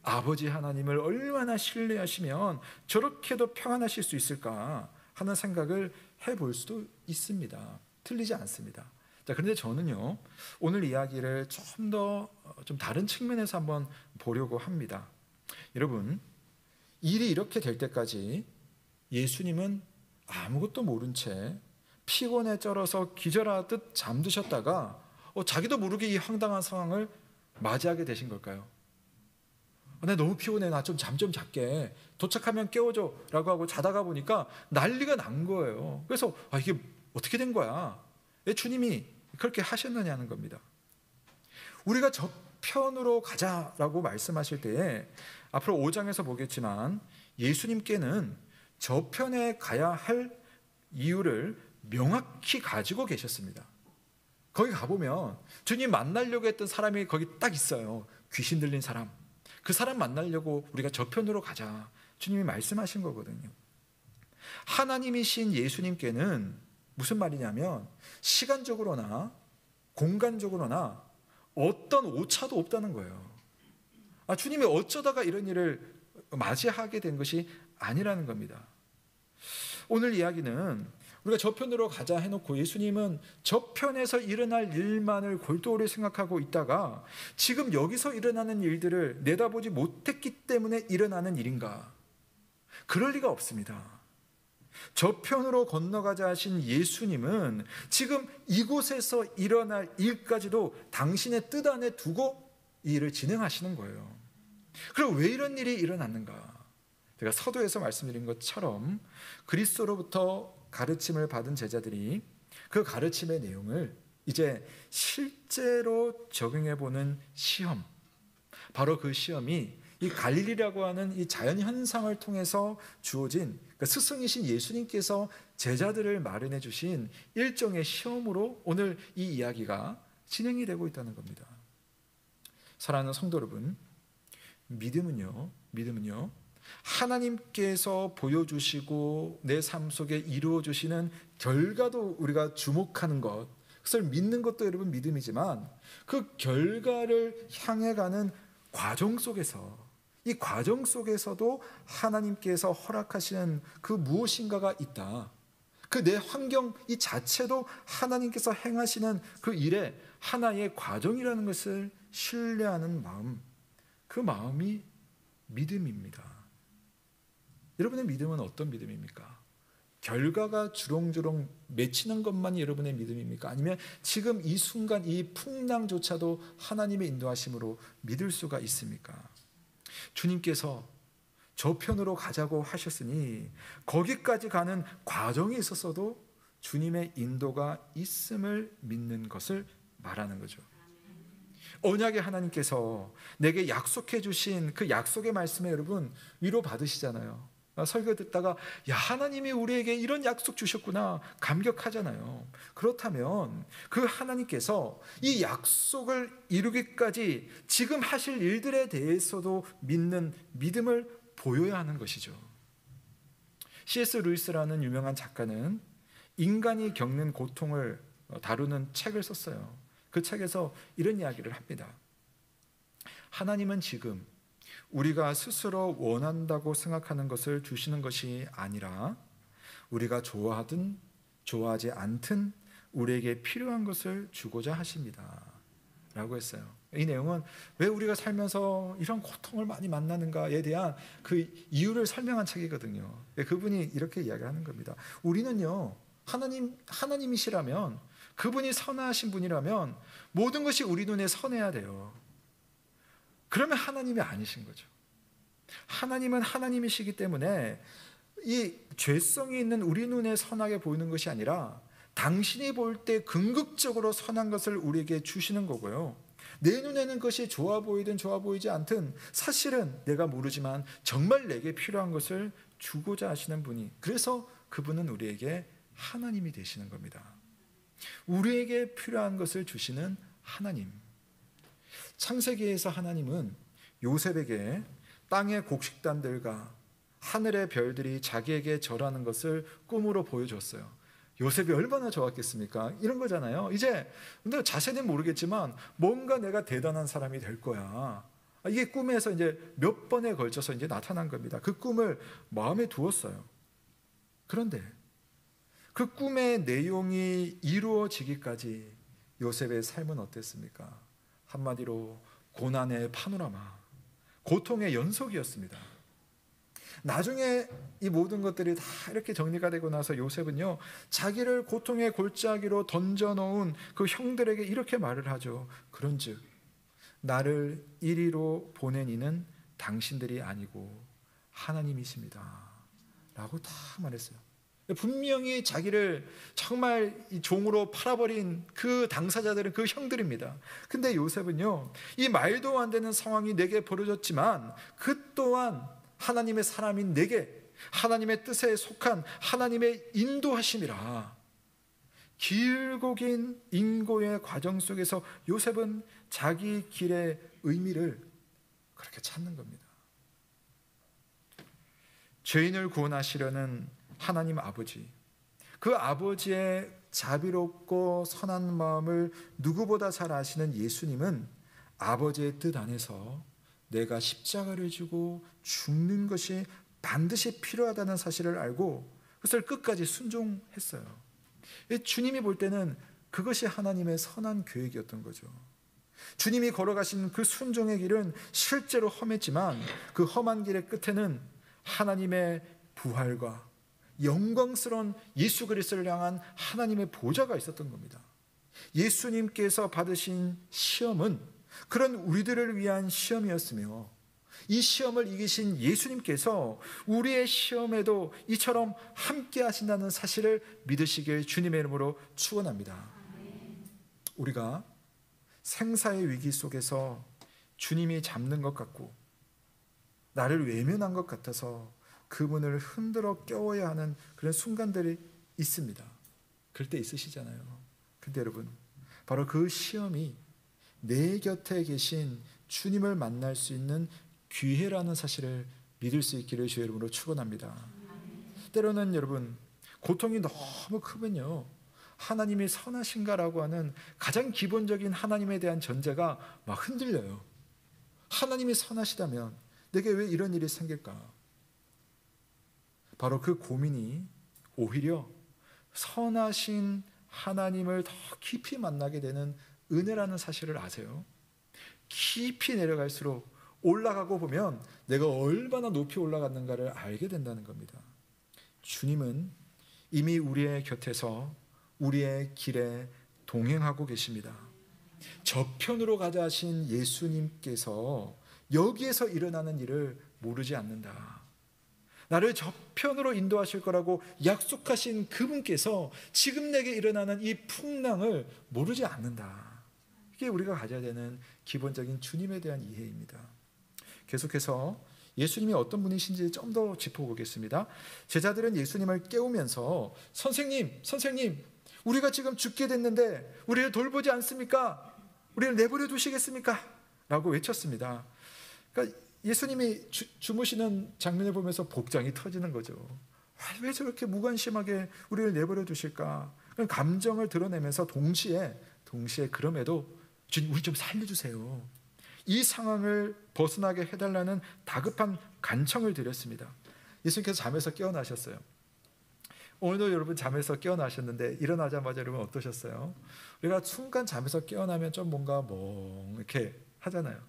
아버지 하나님을 얼마나 신뢰하시면 저렇게도 평안하실 수 있을까 하는 생각을 해볼 수도 있습니다. 틀리지 않습니다. 자, 그런데 저는요, 오늘 이야기를 좀 더 좀 다른 측면에서 한번 보려고 합니다. 여러분, 일이 이렇게 될 때까지 예수님은 아무것도 모른 채 피곤에 쩔어서 기절하듯 잠드셨다가 자기도 모르게 이 황당한 상황을 맞이하게 되신 걸까요? 나 너무 피곤해, 나 좀 잠 좀 잘게, 도착하면 깨워줘 라고 하고 자다가 보니까 난리가 난 거예요. 그래서 이게 어떻게 된 거야? 왜 주님이 그렇게 하셨느냐는 겁니다. 우리가 저편으로 가자라고 말씀하실 때에 앞으로 5장에서 보겠지만 예수님께는 저편에 가야 할 이유를 명확히 가지고 계셨습니다. 거기 가보면 주님 만나려고 했던 사람이 거기 딱 있어요. 귀신 들린 사람. 그 사람 만나려고 우리가 저편으로 가자, 주님이 말씀하신 거거든요. 하나님이신 예수님께는 무슨 말이냐면 시간적으로나 공간적으로나 어떤 오차도 없다는 거예요. 주님이 어쩌다가 이런 일을 맞이하게 된 것이 아니라는 겁니다. 오늘 이야기는 우리가 저편으로 가자 해놓고 예수님은 저편에서 일어날 일만을 골똘히 생각하고 있다가 지금 여기서 일어나는 일들을 내다보지 못했기 때문에 일어나는 일인가? 그럴 리가 없습니다. 저편으로 건너가자 하신 예수님은 지금 이곳에서 일어날 일까지도 당신의 뜻 안에 두고 이 일을 진행하시는 거예요. 그럼 왜 이런 일이 일어났는가? 제가 서두에서 말씀드린 것처럼 그리스도로부터 가르침을 받은 제자들이 그 가르침의 내용을 이제 실제로 적용해 보는 시험, 바로 그 시험이 이 갈릴리라고 하는 이 자연 현상을 통해서 주어진, 그러니까 스승이신 예수님께서 제자들을 마련해 주신 일종의 시험으로 오늘 이 이야기가 진행이 되고 있다는 겁니다. 사랑하는 성도 여러분, 믿음은요 하나님께서 보여주시고 내 삶 속에 이루어 주시는 결과도 우리가 주목하는 것, 그것을 믿는 것도 여러분 믿음이지만 그 결과를 향해 가는 과정 속에서, 이 과정 속에서도 하나님께서 허락하시는 그 무엇인가가 있다. 그 내 환경 이 자체도 하나님께서 행하시는 그 일의 하나의 과정이라는 것을 신뢰하는 마음, 그 마음이 믿음입니다. 여러분의 믿음은 어떤 믿음입니까? 결과가 주렁주렁 맺히는 것만이 여러분의 믿음입니까? 아니면 지금 이 순간 이 풍랑조차도 하나님의 인도하심으로 믿을 수가 있습니까? 주님께서 저편으로 가자고 하셨으니 거기까지 가는 과정이 있었어도 주님의 인도가 있음을 믿는 것을 말하는 거죠. 언약의 하나님께서 내게 약속해 주신 그 약속의 말씀에 여러분 위로 받으시잖아요. 설교 듣다가 야, 하나님이 우리에게 이런 약속 주셨구나 감격하잖아요. 그렇다면 그 하나님께서 이 약속을 이루기까지 지금 하실 일들에 대해서도 믿는 믿음을 보여야 하는 것이죠. C.S. 루이스라는 유명한 작가는 인간이 겪는 고통을 다루는 책을 썼어요. 그 책에서 이런 이야기를 합니다. 하나님은 지금 우리가 스스로 원한다고 생각하는 것을 주시는 것이 아니라 우리가 좋아하든 좋아하지 않든 우리에게 필요한 것을 주고자 하십니다 라고 했어요. 이 내용은 왜 우리가 살면서 이런 고통을 많이 만나는가에 대한 그 이유를 설명한 책이거든요. 그분이 이렇게 이야기하는 겁니다. 우리는요, 하나님이시라면, 그분이 선하신 분이라면 모든 것이 우리 눈에 선해야 돼요. 그러면 하나님이 아니신 거죠. 하나님은 하나님이시기 때문에 이 죄성이 있는 우리 눈에 선하게 보이는 것이 아니라 당신이 볼 때 긍극적으로 선한 것을 우리에게 주시는 거고요. 내 눈에는 그것이 좋아 보이든 좋아 보이지 않든 사실은 내가 모르지만 정말 내게 필요한 것을 주고자 하시는 분이, 그래서 그분은 우리에게 하나님이 되시는 겁니다. 우리에게 필요한 것을 주시는 하나님. 창세기에서 하나님은 요셉에게 땅의 곡식단들과 하늘의 별들이 자기에게 절하는 것을 꿈으로 보여줬어요. 요셉이 얼마나 좋았겠습니까? 이런 거잖아요. 이제 근데 자세는 모르겠지만 뭔가 내가 대단한 사람이 될 거야. 이게 꿈에서 이제 몇 번에 걸쳐서 이제 나타난 겁니다. 그 꿈을 마음에 두었어요. 그런데 그 꿈의 내용이 이루어지기까지 요셉의 삶은 어땠습니까? 한마디로 고난의 파노라마, 고통의 연속이었습니다. 나중에 이 모든 것들이 다 이렇게 정리가 되고 나서 요셉은요, 자기를 고통의 골짜기로 던져놓은 그 형들에게 이렇게 말을 하죠. 그런즉 나를 이리로 보낸 이는 당신들이 아니고 하나님이십니다 라고 다 말했어요. 분명히 자기를 정말 종으로 팔아버린 그 당사자들은 그 형들입니다. 근데 요셉은요, 이 말도 안 되는 상황이 내게 벌어졌지만 그 또한 하나님의 사람인 내게 하나님의 뜻에 속한 하나님의 인도하심이라. 길고 긴 인고의 과정 속에서 요셉은 자기 길의 의미를 그렇게 찾는 겁니다. 죄인을 구원하시려는 하나님 아버지, 그 아버지의 자비롭고 선한 마음을 누구보다 잘 아시는 예수님은 아버지의 뜻 안에서 내가 십자가를 지고 죽는 것이 반드시 필요하다는 사실을 알고 그것을 끝까지 순종했어요. 주님이 볼 때는 그것이 하나님의 선한 계획이었던 거죠. 주님이 걸어가신 그 순종의 길은 실제로 험했지만 그 험한 길의 끝에는 하나님의 부활과 영광스러운 예수 그리스도를 향한 하나님의 보좌가 있었던 겁니다. 예수님께서 받으신 시험은 그런 우리들을 위한 시험이었으며 이 시험을 이기신 예수님께서 우리의 시험에도 이처럼 함께 하신다는 사실을 믿으시길 주님의 이름으로 축원합니다. 우리가 생사의 위기 속에서 주님이 잡는 것 같고 나를 외면한 것 같아서 그분을 흔들어 깨워야 하는 그런 순간들이 있습니다. 그럴 때 있으시잖아요. 근데 여러분, 바로 그 시험이 내 곁에 계신 주님을 만날 수 있는 기회라는 사실을 믿을 수 있기를 주의 이름으로 축원합니다. 때로는 여러분, 고통이 너무 크면요, 하나님이 선하신가라고 하는 가장 기본적인 하나님에 대한 전제가 막 흔들려요. 하나님이 선하시다면 내게 왜 이런 일이 생길까? 바로 그 고민이 오히려 선하신 하나님을 더 깊이 만나게 되는 은혜라는 사실을 아세요? 깊이 내려갈수록 올라가고 보면 내가 얼마나 높이 올라갔는가를 알게 된다는 겁니다. 주님은 이미 우리의 곁에서 우리의 길에 동행하고 계십니다. 저편으로 가자 하신 예수님께서 여기에서 일어나는 일을 모르지 않는다. 나를 저편으로 인도하실 거라고 약속하신 그분께서 지금 내게 일어나는 이 풍랑을 모르지 않는다. 이게 우리가 가져야 되는 기본적인 주님에 대한 이해입니다. 계속해서 예수님이 어떤 분이신지 좀 더 짚어보겠습니다. 제자들은 예수님을 깨우면서 선생님, 우리가 지금 죽게 됐는데 우리를 돌보지 않습니까? 우리를 내버려 두시겠습니까? 라고 외쳤습니다. 그러니까 예수님이 주무시는 장면을 보면서 복장이 터지는 거죠. 왜 저렇게 무관심하게 우리를 내버려 두실까? 그런 감정을 드러내면서 동시에 그럼에도 주님, 우리 좀 살려주세요. 이 상황을 벗어나게 해달라는 다급한 간청을 드렸습니다. 예수님께서 잠에서 깨어나셨어요. 오늘도 여러분 잠에서 깨어나셨는데 일어나자마자 여러분 어떠셨어요? 우리가 순간 잠에서 깨어나면 좀 뭔가 이렇게 하잖아요.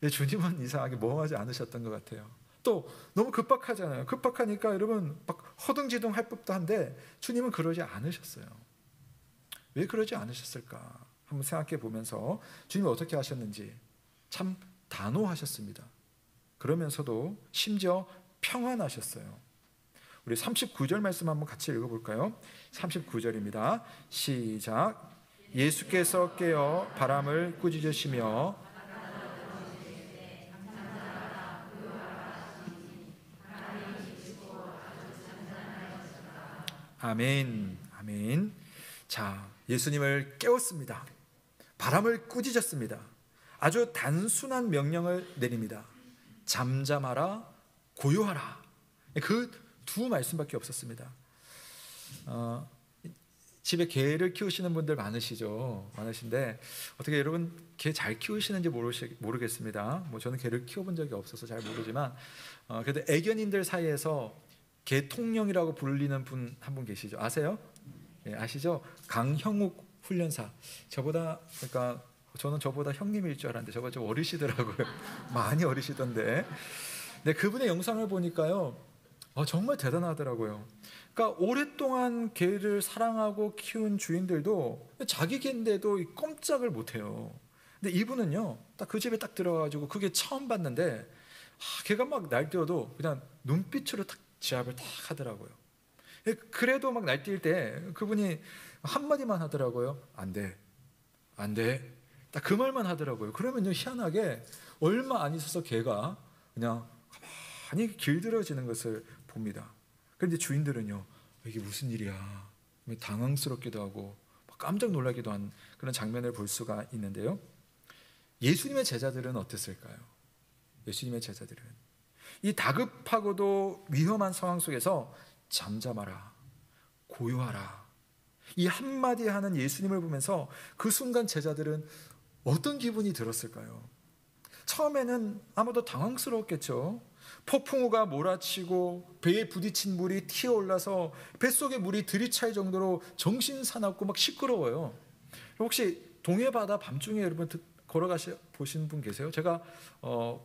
근데 주님은 이상하게 멍하지 않으셨던 것 같아요. 또 너무 급박하잖아요. 급박하니까 여러분 막 허둥지둥 할 법도 한데 주님은 그러지 않으셨어요. 왜 그러지 않으셨을까? 한번 생각해 보면서 주님이 어떻게 하셨는지 참 단호하셨습니다. 그러면서도 심지어 평안하셨어요. 우리 39절 말씀 한번 같이 읽어볼까요? 39절입니다. 시작. 예수께서 깨어 바람을 꾸짖으시며 아멘, 아멘. 자, 예수님을 깨웠습니다. 바람을 꾸짖었습니다. 아주 단순한 명령을 내립니다. 잠잠하라, 고요하라. 그 두 말씀밖에 없었습니다. 집에 개를 키우시는 분들 많으신데 어떻게 여러분 개 잘 키우시는지 모르겠습니다. 저는 개를 키워본 적이 없어서 잘 모르지만 그래도 애견인들 사이에서 개 통령이라고 불리는 분 한 분 계시죠? 아세요? 예, 아시죠? 강형욱 훈련사. 그러니까 저는 저보다 형님일 줄 알았는데 저보다 좀 어리시더라고요. 많이 어리시던데. 근데 그분의 영상을 보니까요, 정말 대단하더라고요. 그러니까 오랫동안 개를 사랑하고 키운 주인들도 자기 개인데도 꼼짝을 못해요. 근데 이분은요, 딱 그 집에 딱 들어가가지고 그게 처음 봤는데 개가 막 날뛰어도 그냥 눈빛으로 딱 지압을 딱 하더라고요. 그래도 막 날뛸 때 그분이 한마디만 하더라고요. 안 돼. 딱 그 말만 하더라고요. 그러면요, 희한하게 얼마 안 있어서 개가 그냥 가만히 길들여지는 것을 봅니다. 그런데 주인들은요, 이게 무슨 일이야, 당황스럽기도 하고 깜짝 놀라기도 한 그런 장면을 볼 수가 있는데요. 예수님의 제자들은 어땠을까요? 예수님의 제자들은 이 다급하고도 위험한 상황 속에서 잠잠하라, 고요하라, 이 한마디 하는 예수님을 보면서 그 순간 제자들은 어떤 기분이 들었을까요? 처음에는 아마도 당황스러웠겠죠. 폭풍우가 몰아치고 배에 부딪힌 물이 튀어올라서 뱃속에 물이 들이찰 정도로 정신사납고 막 시끄러워요. 혹시 동해바다 밤중에 여러분 보신 분 계세요? 제가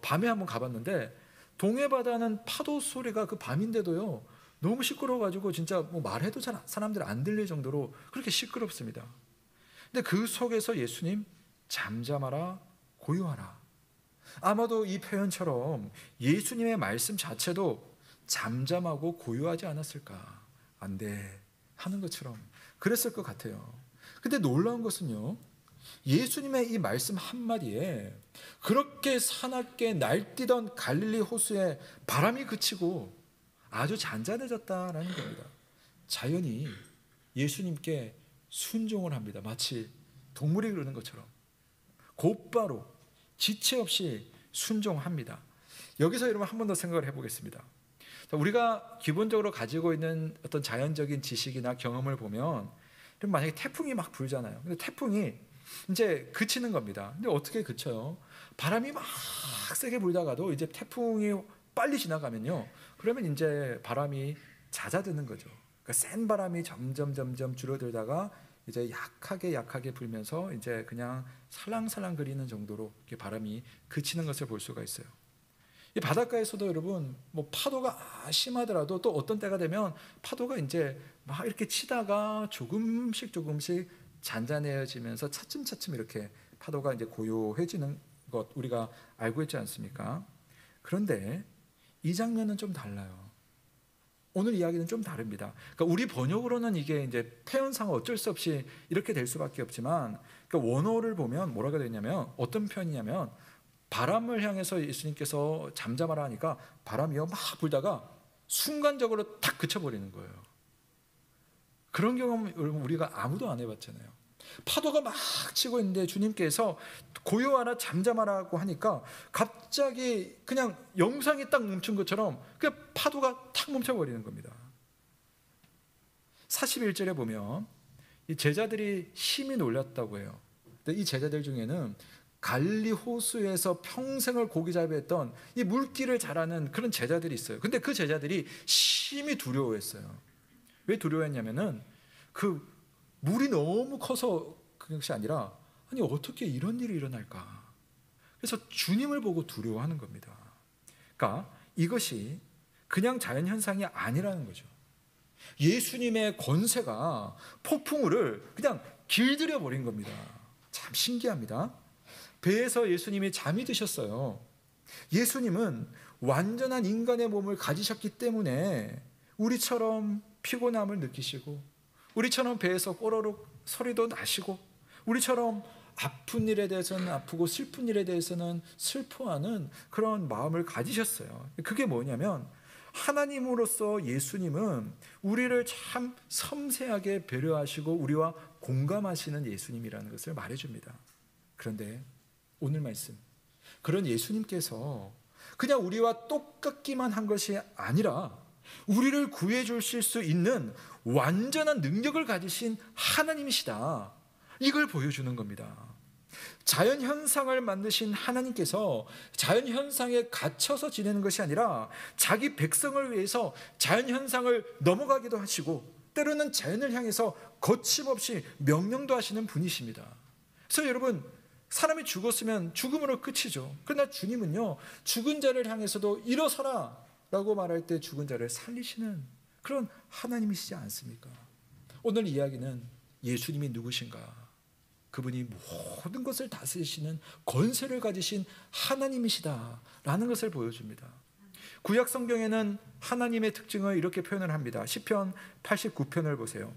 밤에 한번 가봤는데 동해바다는 파도 소리가 그 밤인데도요, 너무 시끄러워가지고 진짜 말해도 사람들 안 들릴 정도로 그렇게 시끄럽습니다. 근데 그 속에서 예수님, 잠잠하라, 고요하라. 아마도 이 표현처럼 예수님의 말씀 자체도 잠잠하고 고요하지 않았을까? 안 돼 하는 것처럼 그랬을 것 같아요. 근데 놀라운 것은요, 예수님의 이 말씀 한마디에 그렇게 사납게 날뛰던 갈릴리 호수에 바람이 그치고 아주 잔잔해졌다라는 겁니다. 자연이 예수님께 순종을 합니다. 마치 동물이 그러는 것처럼 곧바로 지체 없이 순종합니다. 여기서 여러분 한 번 더 생각을 해보겠습니다. 우리가 기본적으로 가지고 있는 어떤 자연적인 지식이나 경험을 보면 만약에 태풍이 막 불잖아요. 근데 태풍이 이제 그치는 겁니다. 근데 어떻게 그쳐요? 바람이 막 세게 불다가도 이제 태풍이 빨리 지나가면요. 그러면 이제 바람이 잦아드는 거죠. 그러니까 센 바람이 점점 줄어들다가 이제 약하게 불면서 이제 그냥 살랑살랑 거리는 정도로 이렇게 바람이 그치는 것을 볼 수가 있어요. 이 바닷가에서도 여러분 뭐 파도가 심하더라도 또 어떤 때가 되면 파도가 이제 막 이렇게 치다가 조금씩 잔잔해지면서 차츰 이렇게 파도가 이제 고요해지는 것 우리가 알고 있지 않습니까? 그런데 이 장면은 좀 달라요. 오늘 이야기는 좀 다릅니다. 그러니까 우리 번역으로는 이게 이제 표현상 어쩔 수 없이 이렇게 될 수밖에 없지만, 그러니까 원어를 보면 뭐라고 되냐면 어떤 표현이냐면 바람을 향해서 예수님께서 잠잠하라 하니까 바람이요 막 불다가 순간적으로 탁 그쳐버리는 거예요. 그런 경험 우리가 아무도 안 해봤잖아요. 파도가 막 치고 있는데 주님께서 고요하라 잠잠하라고 하니까 갑자기 그냥 영상이 딱 멈춘 것처럼 그 파도가 탁 멈춰버리는 겁니다. 41절에 보면 이 제자들이 심히 놀랐다고 해요. 근데 이 제자들 중에는 갈릴리 호수에서 평생을 고기 잡이했던 이 물길을 잘 아는 그런 제자들이 있어요. 근데 그 제자들이 심히 두려워했어요. 왜 두려워했냐면은 그 물이 너무 커서 그것이 아니라 아니 어떻게 이런 일이 일어날까. 그래서 주님을 보고 두려워하는 겁니다. 그러니까 이것이 그냥 자연현상이 아니라는 거죠. 예수님의 권세가 폭풍우를 그냥 길들여 버린 겁니다. 참 신기합니다. 배에서 예수님이 잠이 드셨어요. 예수님은 완전한 인간의 몸을 가지셨기 때문에 우리처럼 피곤함을 느끼시고 우리처럼 배에서 꼬르륵 소리도 나시고 우리처럼 아픈 일에 대해서는 아프고 슬픈 일에 대해서는 슬퍼하는 그런 마음을 가지셨어요. 그게 뭐냐면 하나님으로서 예수님은 우리를 참 섬세하게 배려하시고 우리와 공감하시는 예수님이라는 것을 말해줍니다. 그런데 오늘 말씀, 그런 예수님께서 그냥 우리와 똑같기만 한 것이 아니라 우리를 구해 주실 수 있는 완전한 능력을 가지신 하나님이시다. 이걸 보여주는 겁니다. 자연현상을 만드신 하나님께서 자연현상에 갇혀서 지내는 것이 아니라 자기 백성을 위해서 자연현상을 넘어가기도 하시고 때로는 자연을 향해서 거침없이 명령도 하시는 분이십니다. 그래서 여러분 사람이 죽었으면 죽음으로 끝이죠. 그러나 주님은요 죽은 자를 향해서도 일어서라 라고 말할 때 죽은 자를 살리시는 그런 하나님이시지 않습니까? 오늘 이야기는 예수님이 누구신가? 그분이 모든 것을 다스리시는 권세를 가지신 하나님이시다라는 것을 보여줍니다. 구약 성경에는 하나님의 특징을 이렇게 표현을 합니다. 시편 89편을 보세요.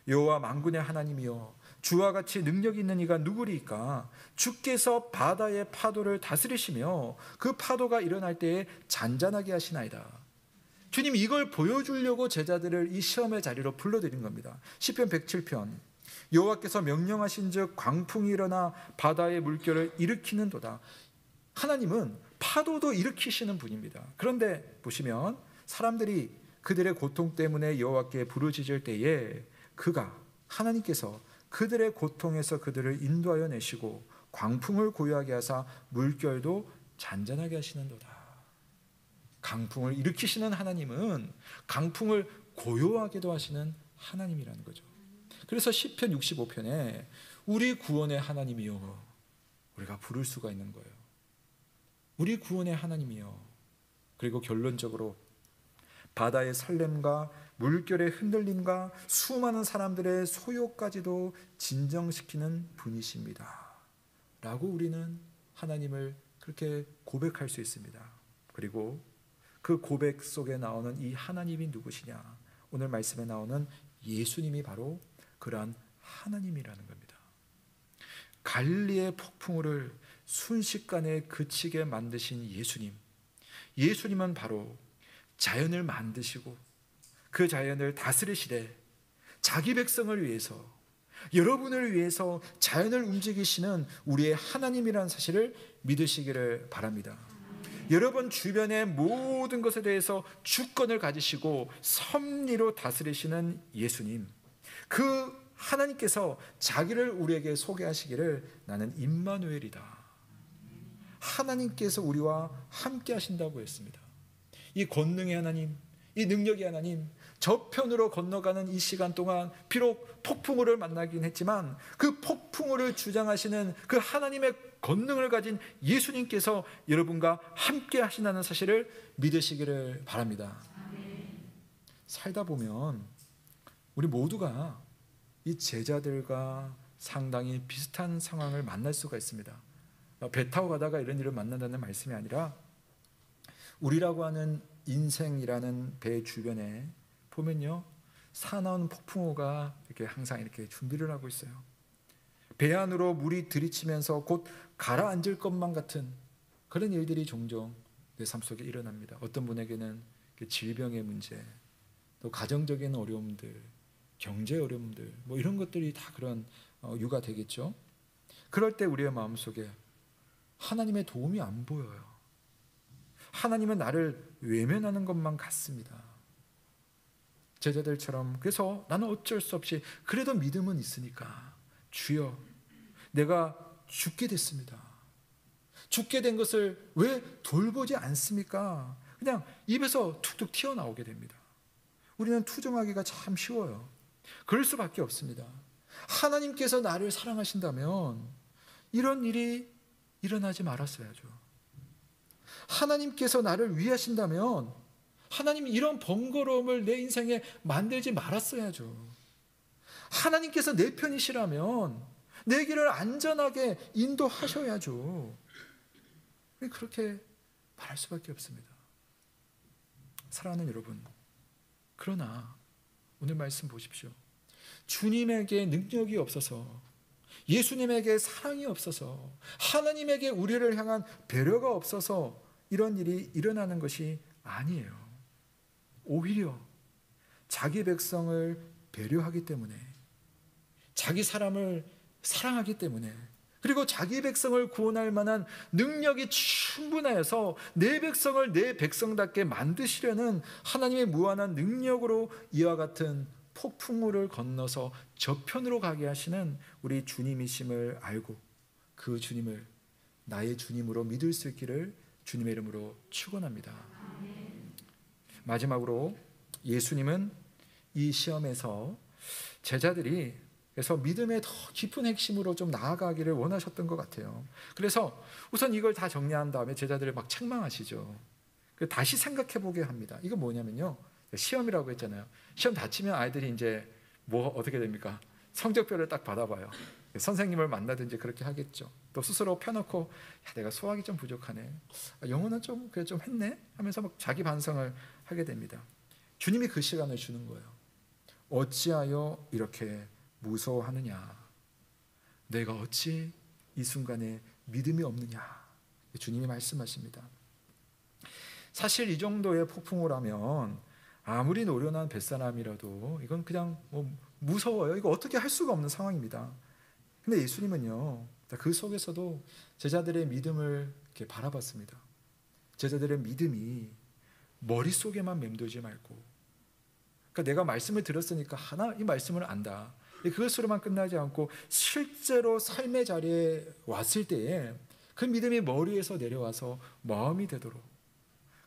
여호와 만군의 하나님이여 주와 같이 능력 있는 이가 누구리이까? 주께서 바다의 파도를 다스리시며 그 파도가 일어날 때에 잔잔하게 하시나이다. 주님 이걸 보여주려고 제자들을 이 시험의 자리로 불러들인 겁니다. 시편 107편 여호와께서 명령하신즉 광풍이 일어나 바다의 물결을 일으키는도다. 하나님은 파도도 일으키시는 분입니다. 그런데 보시면 사람들이 그들의 고통 때문에 여호와께 부르짖을 때에 그가 하나님께서 그들의 고통에서 그들을 인도하여 내시고 광풍을 고요하게 하사 물결도 잔잔하게 하시는도다. 강풍을 일으키시는 하나님은 강풍을 고요하게도 하시는 하나님이라는 거죠. 그래서 시편 65편에 우리 구원의 하나님이여 우리가 부를 수가 있는 거예요. 우리 구원의 하나님이여. 그리고 결론적으로 바다의 설렘과 물결의 흔들림과 수많은 사람들의 소요까지도 진정시키는 분이십니다 라고 우리는 하나님을 그렇게 고백할 수 있습니다. 그리고 그 고백 속에 나오는 이 하나님이 누구시냐? 오늘 말씀에 나오는 예수님이 바로 그러한 하나님이라는 겁니다. 갈릴리의 폭풍우를 순식간에 그치게 만드신 예수님. 예수님은 바로 자연을 만드시고 그 자연을 다스리시되 자기 백성을 위해서, 여러분을 위해서 자연을 움직이시는 우리의 하나님이라는 사실을 믿으시기를 바랍니다. 여러분 주변의 모든 것에 대해서 주권을 가지시고 섭리로 다스리시는 예수님, 그 하나님께서 자기를 우리에게 소개하시기를 나는 임마누엘이다. 하나님께서 우리와 함께 하신다고 했습니다. 이 권능의 하나님, 이 능력의 하나님, 저편으로 건너가는 이 시간 동안 비록 폭풍우를 만나긴 했지만 그 폭풍우를 주장하시는 그 하나님의 권능을 가진 예수님께서 여러분과 함께 하신다는 사실을 믿으시기를 바랍니다. 살다 보면 우리 모두가 이 제자들과 상당히 비슷한 상황을 만날 수가 있습니다. 배 타고 가다가 이런 일을 만난다는 말씀이 아니라 우리라고 하는 인생이라는 배 주변에 보면요, 사나운 폭풍우가 이렇게 항상 이렇게 준비를 하고 있어요. 배 안으로 물이 들이치면서 곧 가라앉을 것만 같은 그런 일들이 종종 내 삶 속에 일어납니다. 어떤 분에게는 질병의 문제, 또 가정적인 어려움들, 경제 어려움들, 뭐 이런 것들이 다 그런 유가 되겠죠. 그럴 때 우리의 마음속에 하나님의 도움이 안 보여요. 하나님은 나를 외면하는 것만 같습니다. 제자들처럼. 그래서 나는 어쩔 수 없이 그래도 믿음은 있으니까 주여, 내가 죽게 됐습니다. 죽게 된 것을 왜 돌보지 않습니까? 그냥 입에서 툭툭 튀어나오게 됩니다. 우리는 투정하기가 참 쉬워요. 그럴 수밖에 없습니다. 하나님께서 나를 사랑하신다면 이런 일이 일어나지 말았어야죠. 하나님께서 나를 위하신다면 하나님이 이런 번거로움을 내 인생에 만들지 말았어야죠. 하나님께서 내 편이시라면 내 길을 안전하게 인도하셔야죠. 그렇게 말할 수밖에 없습니다. 사랑하는 여러분, 그러나 오늘 말씀 보십시오. 주님에게 능력이 없어서, 예수님에게 사랑이 없어서, 하나님에게 우리를 향한 배려가 없어서 이런 일이 일어나는 것이 아니에요. 오히려 자기 백성을 배려하기 때문에, 자기 사람을 사랑하기 때문에, 그리고 자기 백성을 구원할 만한 능력이 충분하여서 내 백성을 내 백성답게 만드시려는 하나님의 무한한 능력으로 이와 같은 폭풍우를 건너서 저편으로 가게 하시는 우리 주님이심을 알고 그 주님을 나의 주님으로 믿을 수 있기를 주님의 이름으로 축원합니다. 마지막으로 예수님은 이 시험에서 제자들이 그래서 믿음의 더 깊은 핵심으로 좀 나아가기를 원하셨던 것 같아요. 그래서 우선 이걸 다 정리한 다음에 제자들을 막 책망하시죠. 다시 생각해 보게 합니다. 이거 뭐냐면요, 시험이라고 했잖아요. 시험 다치면 아이들이 이제 뭐 어떻게 됩니까? 성적표를 딱 받아봐요. 선생님을 만나든지 그렇게 하겠죠. 또 스스로 펴놓고 야, 내가 수학이 좀 부족하네, 영어는 좀 그래 좀 했네 하면서 막 자기 반성을 하게 됩니다. 주님이 그 시간을 주는 거예요. 어찌하여 이렇게 무서워하느냐? 내가 어찌 이 순간에 믿음이 없느냐? 주님이 말씀하십니다. 사실 이 정도의 폭풍우라면 아무리 노련한 뱃사람이라도 이건 그냥 무서워요. 이거 어떻게 할 수가 없는 상황입니다. 근데 예수님은요, 그 속에서도 제자들의 믿음을 이렇게 바라봤습니다. 제자들의 믿음이 머릿속에만 맴돌지 말고, 그러니까 내가 말씀을 들었으니까 하나 이 말씀을 안다, 그것으로만 끝나지 않고 실제로 삶의 자리에 왔을 때에 그 믿음이 머리에서 내려와서 마음이 되도록,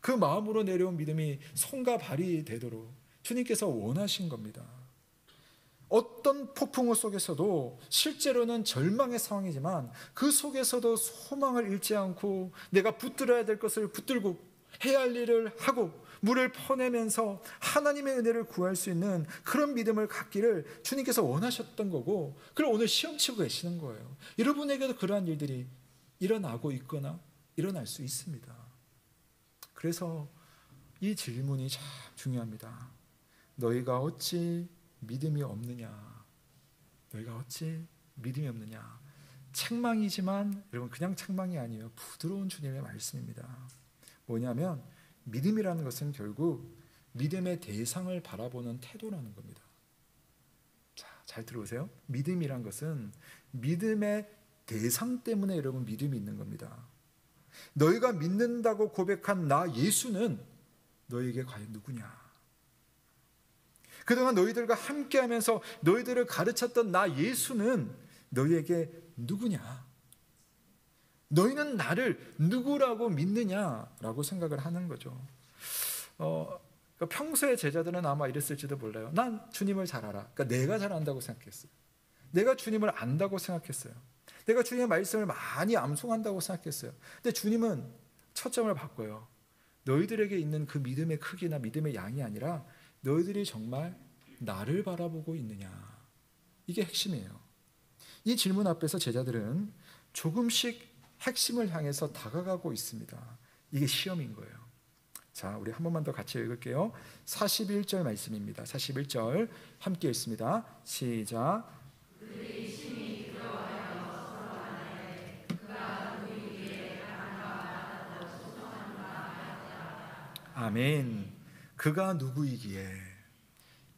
그 마음으로 내려온 믿음이 손과 발이 되도록 주님께서 원하신 겁니다. 어떤 폭풍우 속에서도 실제로는 절망의 상황이지만 그 속에서도 소망을 잃지 않고 내가 붙들어야 될 것을 붙들고 해야 할 일을 하고 물을 퍼내면서 하나님의 은혜를 구할 수 있는 그런 믿음을 갖기를 주님께서 원하셨던 거고, 그걸 오늘 시험치고 계시는 거예요. 여러분에게도 그러한 일들이 일어나고 있거나 일어날 수 있습니다. 그래서 이 질문이 참 중요합니다. 너희가 어찌 믿음이 없느냐? 너희가 어찌 믿음이 없느냐? 책망이지만 여러분 그냥 책망이 아니에요. 부드러운 주님의 말씀입니다. 뭐냐면 믿음이라는 것은 결국 믿음의 대상을 바라보는 태도라는 겁니다. 자, 잘 들어보세요. 믿음이란 것은 믿음의 대상 때문에 여러분 믿음이 있는 겁니다. 너희가 믿는다고 고백한 나 예수는 너희에게 과연 누구냐? 그동안 너희들과 함께하면서 너희들을 가르쳤던 나 예수는 너희에게 누구냐? 너희는 나를 누구라고 믿느냐라고 생각을 하는 거죠. 그러니까 평소에 제자들은 아마 이랬을지도 몰라요. 난 주님을 잘 알아. 그러니까 내가 잘 안다고 생각했어요. 내가 주님을 안다고 생각했어요. 내가 주님의 말씀을 많이 암송한다고 생각했어요. 근데 주님은 초점을 바꿔요. 너희들에게 있는 그 믿음의 크기나 믿음의 양이 아니라 너희들이 정말 나를 바라보고 있느냐. 이게 핵심이에요. 이 질문 앞에서 제자들은 조금씩 핵심을 향해서 다가가고 있습니다. 이게 시험인 거예요. 자, 우리 한 번만 더 같이 읽을게요. 41절 말씀입니다. 41절 함께 읽습니다. 시작. 아멘. 그가 누구이기에.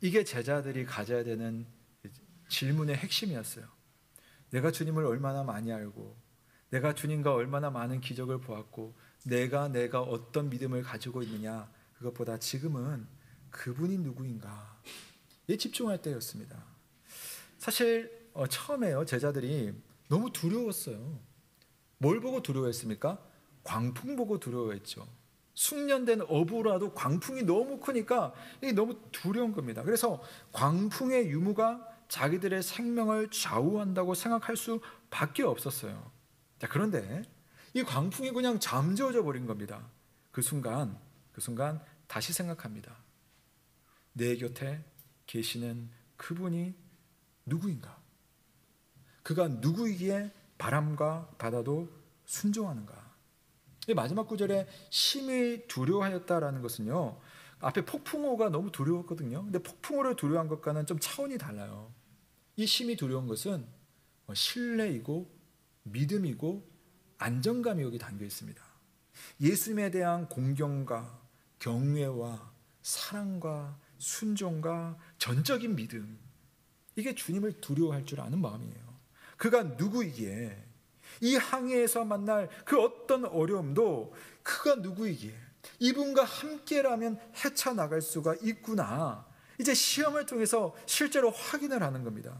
이게 제자들이 가져야 되는 질문의 핵심이었어요. 내가 주님을 얼마나 많이 알고 내가 주님과 얼마나 많은 기적을 보았고 내가 어떤 믿음을 가지고 있느냐, 그것보다 지금은 그분이 누구인가 에 집중할 때였습니다. 사실 처음에요, 제자들이 너무 두려웠어요. 뭘 보고 두려워했습니까? 광풍 보고 두려워했죠. 숙련된 어부라도 광풍이 너무 크니까 이게 너무 두려운 겁니다. 그래서 광풍의 유무가 자기들의 생명을 좌우한다고 생각할 수밖에 없었어요. 자, 그런데 이 광풍이 그냥 잠재워져 버린 겁니다. 그 순간 다시 생각합니다. 내 곁에 계시는 그분이 누구인가? 그가 누구이기에 바람과 바다도 순종하는가? 이 마지막 구절에 심히 두려워하였다라는 것은요, 앞에 폭풍우가 너무 두려웠거든요. 근데 폭풍우를 두려워한 것과는 좀 차원이 달라요. 이 심히 두려운 것은 신뢰이고 믿음이고 안정감이 여기 담겨 있습니다. 예수님에 대한 공경과 경외와 사랑과 순종과 전적인 믿음, 이게 주님을 두려워할 줄 아는 마음이에요. 그가 누구이기에, 이 항해에서 만날 그 어떤 어려움도 그가 누구이기에 이분과 함께라면 헤쳐나갈 수가 있구나, 이제 시험을 통해서 실제로 확인을 하는 겁니다.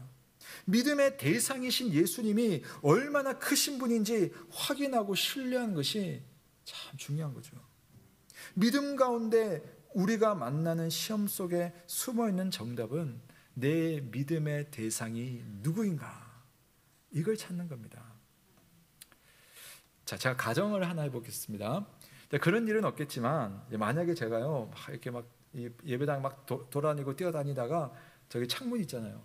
믿음의 대상이신 예수님이 얼마나 크신 분인지 확인하고 신뢰하는 것이 참 중요한 거죠. 믿음 가운데 우리가 만나는 시험 속에 숨어있는 정답은 내 믿음의 대상이 누구인가, 이걸 찾는 겁니다. 자, 제가 가정을 하나 해보겠습니다. 그런 일은 없겠지만 만약에 제가요 이렇게 막 예배당 막 돌아다니고 뛰어다니다가 저기 창문 있잖아요.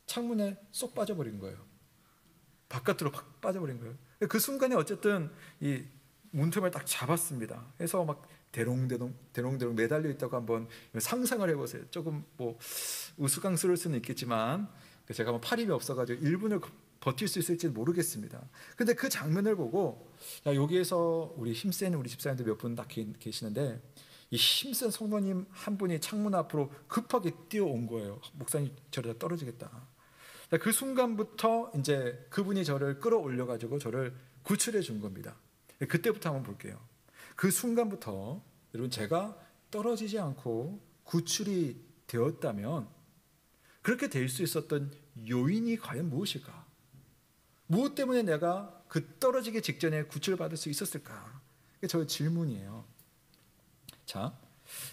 창문에 쏙 빠져버린 거예요. 바깥으로 확 빠져버린 거예요. 그 순간에 어쨌든 이 문틈을 딱 잡았습니다. 그래서 막 대롱대롱 매달려 있다고 한번 상상을 해보세요. 조금 뭐 우스꽝스러울 수는 있겠지만 제가 뭐 팔 힘이 없어가지고 1분을 버틸 수 있을지 모르겠습니다. 근데 그 장면을 보고, 야, 여기에서 우리 힘센 우리 집사님들 몇 분 딱 계시는데 이 힘센 성도님 한 분이 창문 앞으로 급하게 뛰어온 거예요. 목사님 저러다 떨어지겠다. 그 순간부터 이제 그분이 저를 끌어올려가지고 저를 구출해 준 겁니다. 그때부터 한번 볼게요. 그 순간부터 여러분, 제가 떨어지지 않고 구출이 되었다면 그렇게 될 수 있었던 요인이 과연 무엇일까? 무엇 때문에 내가 그 떨어지기 직전에 구출받을 수 있었을까? 이게 저의 질문이에요. 자,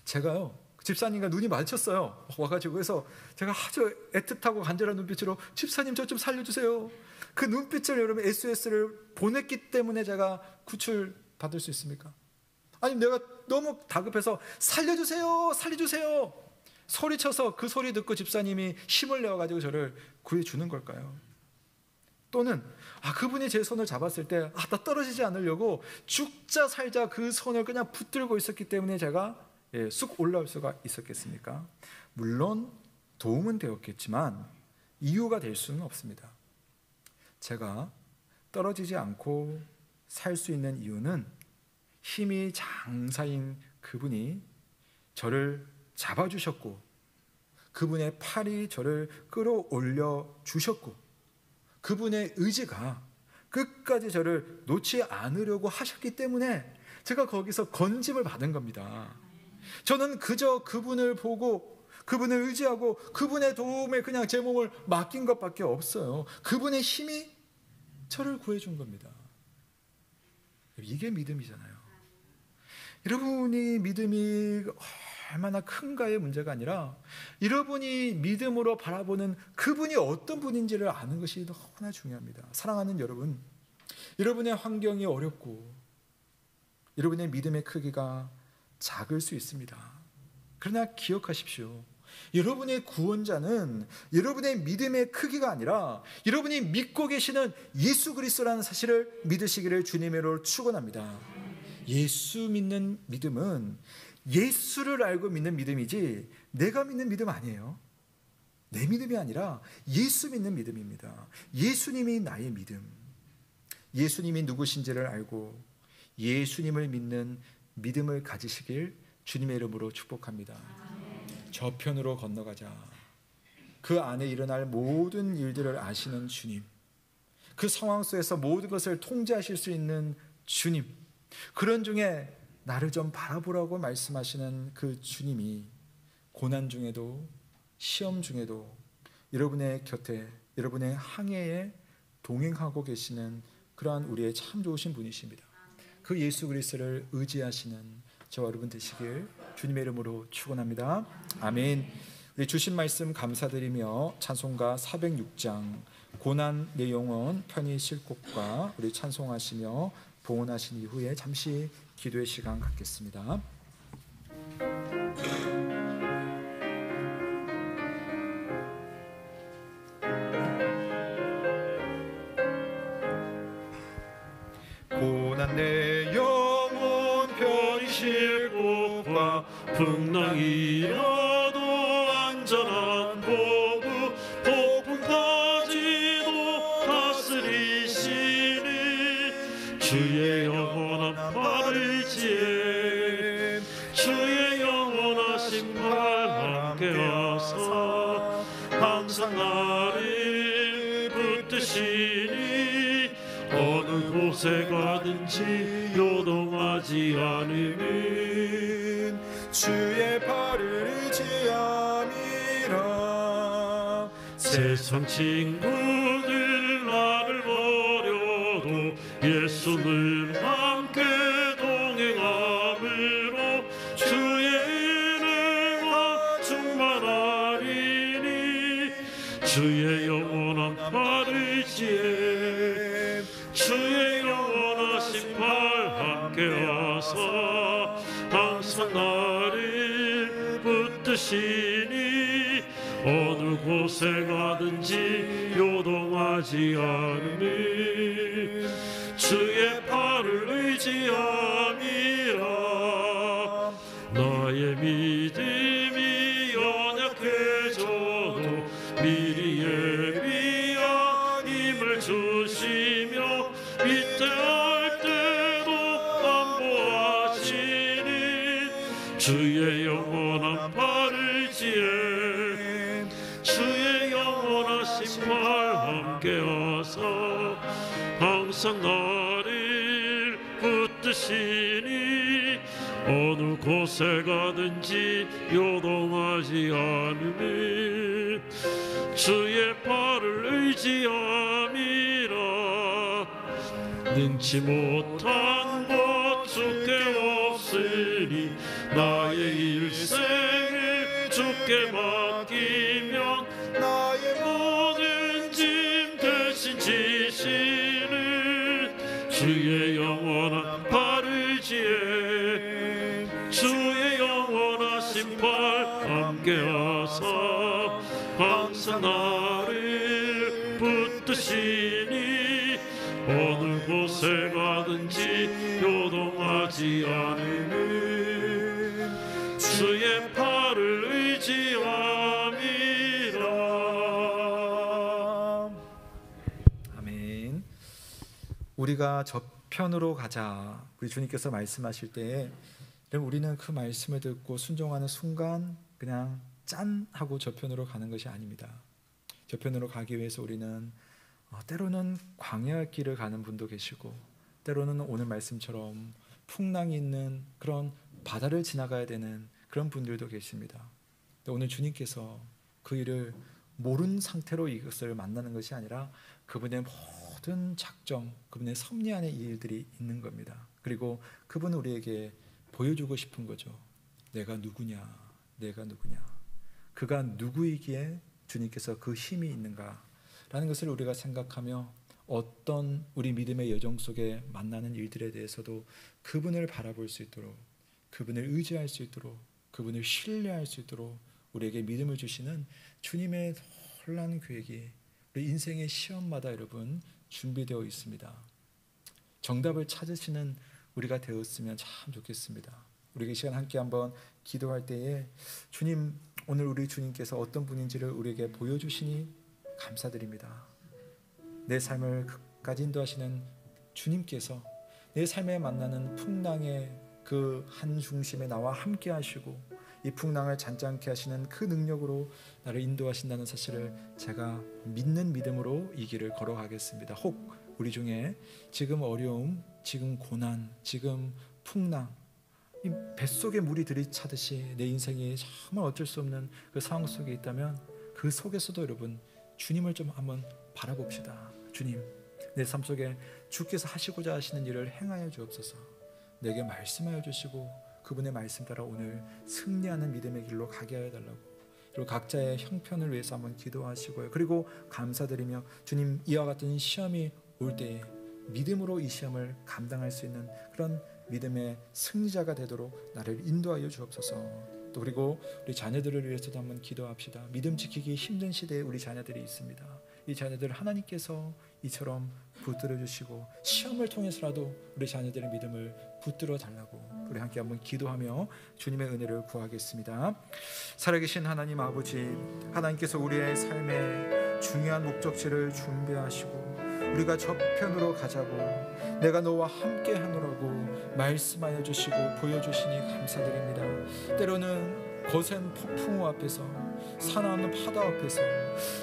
제가요 집사님과 눈이 마주쳤어요. 와가지고, 그래서 제가 아주 애틋하고 간절한 눈빛으로 집사님 저 좀 살려주세요. 그 눈빛을 여러분 SOS를 보냈기 때문에 제가 구출받을 수 있습니까? 아니면 내가 너무 다급해서 살려주세요 소리쳐서 그 소리 듣고 집사님이 힘을 내어가지고 저를 구해주는 걸까요? 또는 그분이 제 손을 잡았을 때 나 떨어지지 않으려고 죽자 살자 그 손을 그냥 붙들고 있었기 때문에 제가 쑥 올라올 수가 있었겠습니까? 물론 도움은 되었겠지만 이유가 될 수는 없습니다. 제가 떨어지지 않고 살 수 있는 이유는 힘이 장사인 그분이 저를 잡아주셨고, 그분의 팔이 저를 끌어올려 주셨고, 그분의 의지가 끝까지 저를 놓지 않으려고 하셨기 때문에 제가 거기서 건짐을 받은 겁니다. 저는 그저 그분을 보고 그분을 의지하고 그분의 도움에 그냥 제 몸을 맡긴 것밖에 없어요. 그분의 힘이 저를 구해준 겁니다. 이게 믿음이잖아요. 여러분이 믿음이 얼마나 큰가의 문제가 아니라 여러분이 믿음으로 바라보는 그분이 어떤 분인지를 아는 것이 너무나 중요합니다. 사랑하는 여러분, 여러분의 환경이 어렵고 여러분의 믿음의 크기가 작을 수 있습니다. 그러나 기억하십시오. 여러분의 구원자는 여러분의 믿음의 크기가 아니라 여러분이 믿고 계시는 예수 그리스도라는 사실을 믿으시기를 주님으로 축원합니다. 예수 믿는 믿음은 예수를 알고 믿는 믿음이지 내가 믿는 믿음 아니에요. 내 믿음이 아니라 예수 믿는 믿음입니다. 예수님이 나의 믿음, 예수님이 누구신지를 알고 예수님을 믿는 믿음을 가지시길 주님의 이름으로 축복합니다. 저편으로 건너가자. 그 안에 일어날 모든 일들을 아시는 주님, 그 상황 속에서 모든 것을 통제하실 수 있는 주님, 그런 중에 나를 좀 바라보라고 말씀하시는 그 주님이 고난 중에도 시험 중에도 여러분의 곁에, 여러분의 항해에 동행하고 계시는 그러한 우리의 참 좋으신 분이십니다. 그 예수 그리스도를 의지하시는 저와 여러분 되시길 주님의 이름으로 축원합니다. 아멘. 우리 주신 말씀 감사드리며 찬송가 406장 고난 내 영혼 편히 쉴 곳과 우리 찬송하시며 봉헌하신 이후에 잠시 기도의 시간 갖겠습니다. 고난 내 영혼 편히 쉴 곳과 풍랑이라도 안전한 보고 폭풍까지도 다스리시니 주의 영원한 팔을 지에 주의 영원하신 팔 함께하사 항상 나를 붙드시니 어느 곳에 가든지 요동하지 않으면 주의 팔을 의지함이라. 세상 친구들 나를 버려도 예수를 함께 동행함으로 주의 은혜가 충만하리니 주의 영원한 팔을 지에 주의 영원하신 팔 함께하사 항상 나를 붙드시니 어느 곳에 가든지 요동하지 않으니 주의 팔을 의지함이라. 나의 믿음이 연약해져도 미리 예비한 힘을 주시며 위태할 때도 안보하시니 주의 영원한 팔을 지에 주의 영원하신 팔 함께하사 항상 나를 붙드시니 어느 곳에 가든지 요동하지 않으니 주의 팔을 의지함이라. 능치 못한 것 주께 없으니 나의 일생을 주께 맡기면 나의 모든 짐 대신 지시는 주의 영원한 팔을 지에 주의 영원하신 팔 함께하사 항상 나를 붙드시니 어느 곳에 가든지 요동하지 않으는 주의 팔을 의지함이라. 아멘. 우리가 저편으로 가자, 우리 주님께서 말씀하실 때에 우리는 그 말씀을 듣고 순종하는 순간 그냥 짠 하고 저편으로 가는 것이 아닙니다. 저편으로 가기 위해서 우리는 때로는 광야의 길을 가는 분도 계시고, 때로는 오늘 말씀처럼 풍랑이 있는 그런 바다를 지나가야 되는 그런 분들도 계십니다. 오늘 주님께서 그 일을 모르는 상태로 이것을 만나는 것이 아니라 그분의 모든 작정, 그분의 섭리 안에 이 일들이 있는 겁니다. 그리고 그분은 우리에게 보여주고 싶은 거죠. 내가 누구냐, 내가 누구냐, 그가 누구이기에 주님께서 그 힘이 있는가라는 것을 우리가 생각하며 어떤 우리 믿음의 여정 속에 만나는 일들에 대해서도 그분을 바라볼 수 있도록, 그분을 의지할 수 있도록, 그분을 신뢰할 수 있도록 우리에게 믿음을 주시는 주님의 놀라운 계획이 우리 인생의 시험마다 여러분 준비되어 있습니다. 정답을 찾으시는 우리가 되었으면 참 좋겠습니다. 우리 이 시간 함께 한번 기도할 때에 주님, 오늘 우리 주님께서 어떤 분인지를 우리에게 보여주시니 감사드립니다. 내 삶을 끝까지 인도하시는 주님께서 내 삶에 만나는 풍랑의 그 한 중심에 나와 함께 하시고 이 풍랑을 잔잔케 하시는 그 능력으로 나를 인도하신다는 사실을 제가 믿는 믿음으로 이 길을 걸어가겠습니다. 혹 우리 중에 지금 어려움, 지금 고난, 지금 풍랑, 이 뱃속에 물이 들이차듯이 내 인생이 정말 어쩔 수 없는 그 상황 속에 있다면 그 속에서도 여러분 주님을 좀 한번 바라봅시다. 주님, 내 삶 속에 주께서 하시고자 하시는 일을 행하여 주옵소서. 내게 말씀하여 주시고 그분의 말씀 따라 오늘 승리하는 믿음의 길로 가게 하여 달라고, 그리고 각자의 형편을 위해서 한번 기도하시고요. 그리고 감사드리며 주님, 이와 같은 시험이 올 때에 믿음으로 이 시험을 감당할 수 있는 그런 믿음의 승리자가 되도록 나를 인도하여 주옵소서. 또 그리고 우리 자녀들을 위해서도 한번 기도합시다. 믿음 지키기 힘든 시대에 우리 자녀들이 있습니다. 이 자녀들 하나님께서 이처럼 붙들어 주시고 시험을 통해서라도 우리 자녀들의 믿음을 붙들어 달라고 우리 함께 한번 기도하며 주님의 은혜를 구하겠습니다. 살아계신 하나님 아버지, 하나님께서 우리의 삶에 중요한 목적지를 준비하시고 우리가 저편으로 가자고, 내가 너와 함께 하노라고 말씀하여 주시고 보여주시니 감사드립니다. 때로는 거센 폭풍우 앞에서, 사나운 파도 앞에서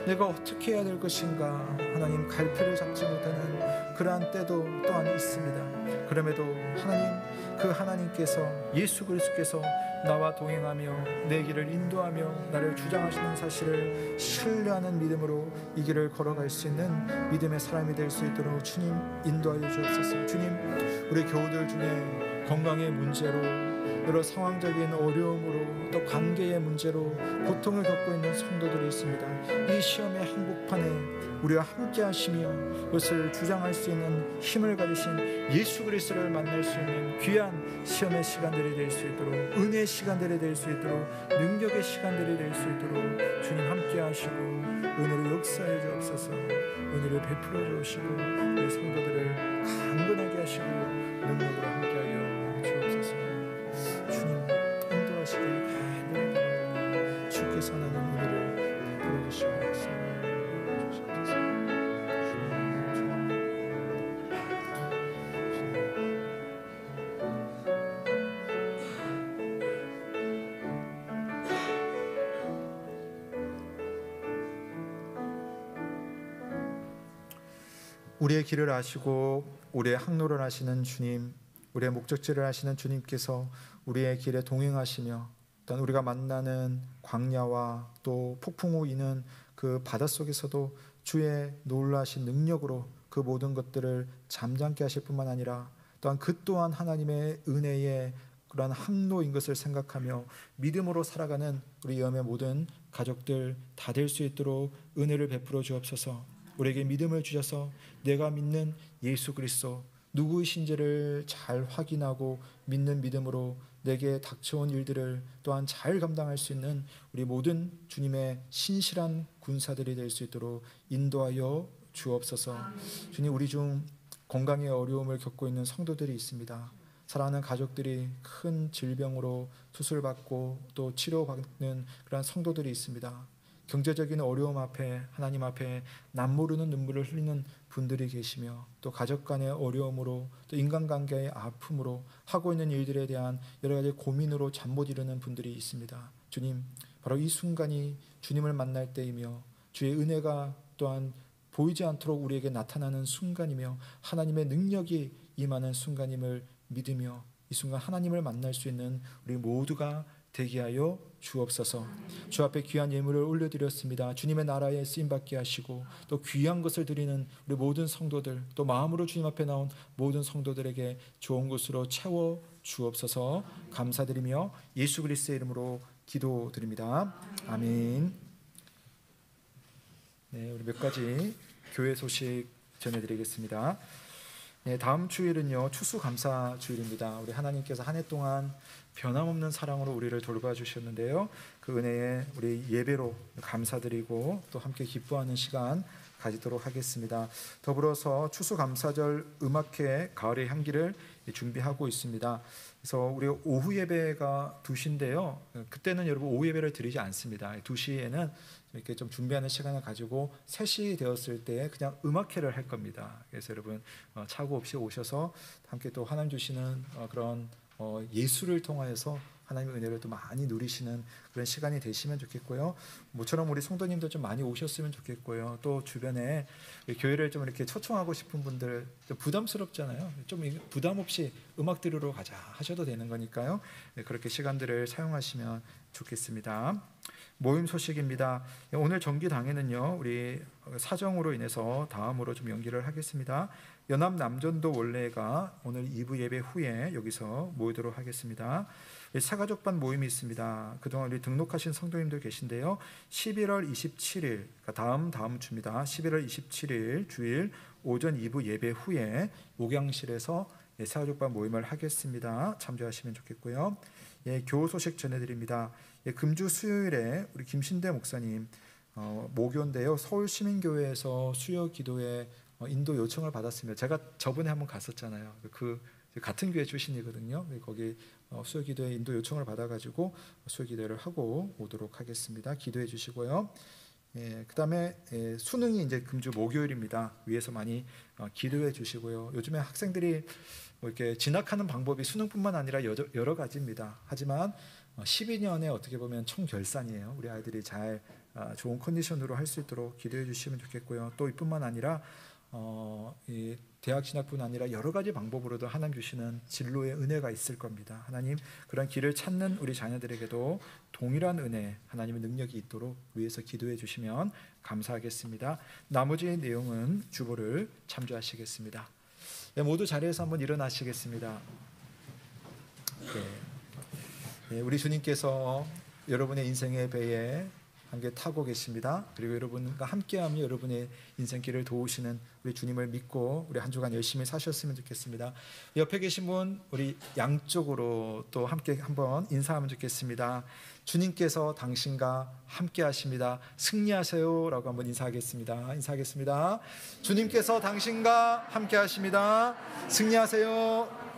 내가 어떻게 해야 될 것인가 하나님 갈피를 잡지 못하는 그러한 때도 또한 있습니다. 그럼에도 하나님, 그 하나님께서, 예수 그리스도께서 나와 동행하며 내 길을 인도하며 나를 주장하시는 사실을 신뢰하는 믿음으로 이 길을 걸어갈 수 있는 믿음의 사람이 될 수 있도록 주님 인도하여 주옵소서. 주님, 우리 교우들 중에 건강의 문제로, 여러 상황적인 어려움으로, 또 관계의 문제로 고통을 겪고 있는 성도들이 있습니다. 이 시험의 한복판에 우리와 함께 하시며 그것을 주장할 수 있는 힘을 가지신 예수 그리스도를 만날 수 있는 귀한 시험의 시간들이 될 수 있도록, 은혜의 시간들이 될 수 있도록, 능력의 시간들이 될 수 있도록 주님 함께 하시고 은혜로 역사해 주옵소서. 은혜를 베풀어 주시고 우리 성도들을 강건하게 하시고 능력으로 함께하여 주옵소서. 주님 인도하시길 간절히 바라오니 주께서 하나님 은혜를 베풀어 주시옵소서. 우리의 길을 아시고 우리의 항로를 아시는 주님, 우리의 목적지를 아시는 주님께서 우리의 길에 동행하시며 또한 우리가 만나는 광야와 또 폭풍우 이는 그 바닷속에서도 주의 놀라신 능력으로 그 모든 것들을 잠잠케 하실 뿐만 아니라 또한 그 또한 하나님의 은혜의 그러한 항로인 것을 생각하며 믿음으로 살아가는 우리 염의 모든 가족들 다 될 수 있도록 은혜를 베풀어 주옵소서. 우리에게 믿음을 주셔서 내가 믿는 예수 그리스도 누구이신지를 잘 확인하고 믿는 믿음으로 내게 닥쳐온 일들을 또한 잘 감당할 수 있는 우리 모든 주님의 신실한 군사들이 될 수 있도록 인도하여 주옵소서. 주님, 우리 중 건강의 어려움을 겪고 있는 성도들이 있습니다. 사랑하는 가족들이 큰 질병으로 수술받고 또 치료받는 그런 성도들이 있습니다. 경제적인 어려움 앞에 하나님 앞에 남모르는 눈물을 흘리는 분들이 계시며 또 가족 간의 어려움으로 또 인간관계의 아픔으로 하고 있는 일들에 대한 여러 가지 고민으로 잠 못 이루는 분들이 있습니다. 주님, 바로 이 순간이 주님을 만날 때이며 주의 은혜가 또한 보이지 않도록 우리에게 나타나는 순간이며 하나님의 능력이 임하는 순간임을 믿으며 이 순간 하나님을 만날 수 있는 우리 모두가 되게 하여 주옵소서. 주 앞에 귀한 예물을 올려드렸습니다. 주님의 나라에 쓰임받게 하시고 또 귀한 것을 드리는 우리 모든 성도들, 또 마음으로 주님 앞에 나온 모든 성도들에게 좋은 것으로 채워 주옵소서. 감사드리며 예수 그리스도의 이름으로 기도드립니다. 아멘. 네, 우리 몇 가지 교회 소식 전해드리겠습니다. 네, 다음 주일은요 추수감사 주일입니다. 우리 하나님께서 한 해 동안 변함없는 사랑으로 우리를 돌봐주셨는데요, 그 은혜에 우리 예배로 감사드리고 또 함께 기뻐하는 시간 가지도록 하겠습니다. 더불어서 추수감사절 음악회 가을의 향기를 준비하고 있습니다. 그래서 우리 오후 예배가 2시인데요, 그때는 여러분 오후 예배를 드리지 않습니다. 2시에는 이렇게 좀 준비하는 시간을 가지고 3시 되었을 때 그냥 음악회를 할 겁니다. 그래서 여러분 착오 없이 오셔서 함께 또 하나님 주시는 그런 예술을 통하여서 하나님의 은혜를 또 많이 누리시는 그런 시간이 되시면 좋겠고요. 모처럼 우리 성도님들 좀 많이 오셨으면 좋겠고요. 또 주변에 교회를 좀 이렇게 초청하고 싶은 분들, 좀 부담스럽잖아요. 좀 부담 없이 음악 들으러 가자 하셔도 되는 거니까요. 그렇게 시간들을 사용하시면 좋겠습니다. 모임 소식입니다. 오늘 정기당회는요 우리 사정으로 인해서 다음으로 좀 연기를 하겠습니다. 연합 남전도 원래가 오늘 2부 예배 후에 여기서 모이도록 하겠습니다. 사가족반 모임이 있습니다. 그동안 우리 등록하신 성도님들 계신데요, 11월 27일 다음 주입니다. 11월 27일 주일 오전 2부 예배 후에 목양실에서 사가족반 모임을 하겠습니다. 참조하시면 좋겠고요. 교우 소식 전해드립니다. 금주 수요일에 우리 김신대 목사님 모교인데요, 서울시민교회에서 수요 기도에 인도 요청을 받았습니다. 제가 저번에 한번 갔었잖아요. 그 같은 교회 출신이거든요. 거기 수요 기도에 인도 요청을 받아가지고 수요 기도를 하고 오도록 하겠습니다. 기도해 주시고요. 그 다음에 수능이 이제 금주 목요일입니다. 위에서 많이 기도해 주시고요. 요즘에 학생들이 이렇게 진학하는 방법이 수능뿐만 아니라 여러 가지입니다. 하지만 12년에 어떻게 보면 총결산이에요. 우리 아이들이 잘 좋은 컨디션으로 할 수 있도록 기도해 주시면 좋겠고요. 또 이뿐만 아니라 이 대학 진학뿐 아니라 여러 가지 방법으로도 하나님 주시는 진로의 은혜가 있을 겁니다. 하나님 그런 길을 찾는 우리 자녀들에게도 동일한 은혜, 하나님의 능력이 있도록 위에서 기도해 주시면 감사하겠습니다. 나머지 내용은 주보를 참조하시겠습니다. 모두 자리에서 한번 일어나시겠습니다. 우리 주님께서 여러분의 인생의 배에 함께 타고 계십니다. 그리고 여러분과 함께하며 여러분의 인생길을 도우시는 우리 주님을 믿고 우리 한 주간 열심히 사셨으면 좋겠습니다. 옆에 계신 분 우리 양쪽으로 또 함께 한번 인사하면 좋겠습니다. 주님께서 당신과 함께 하십니다. 승리하세요 라고 한번 인사하겠습니다. 주님께서 당신과 함께 하십니다. 승리하세요.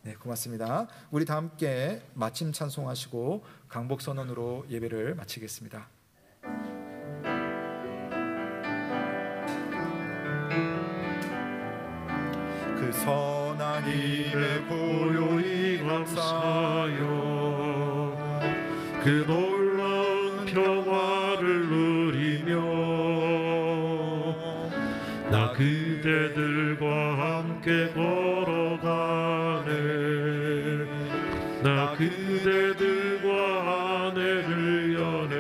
네, 고맙습니다. 우리 다 함께 마침 찬송하시고 강복 선언으로 예배를 마치겠습니다. 그 선한 일에 고요히 감사하여 그 놀라운 평화를 누리며 나 그대들과 함께 걸어가네. 나 그대들과 아내를 여네.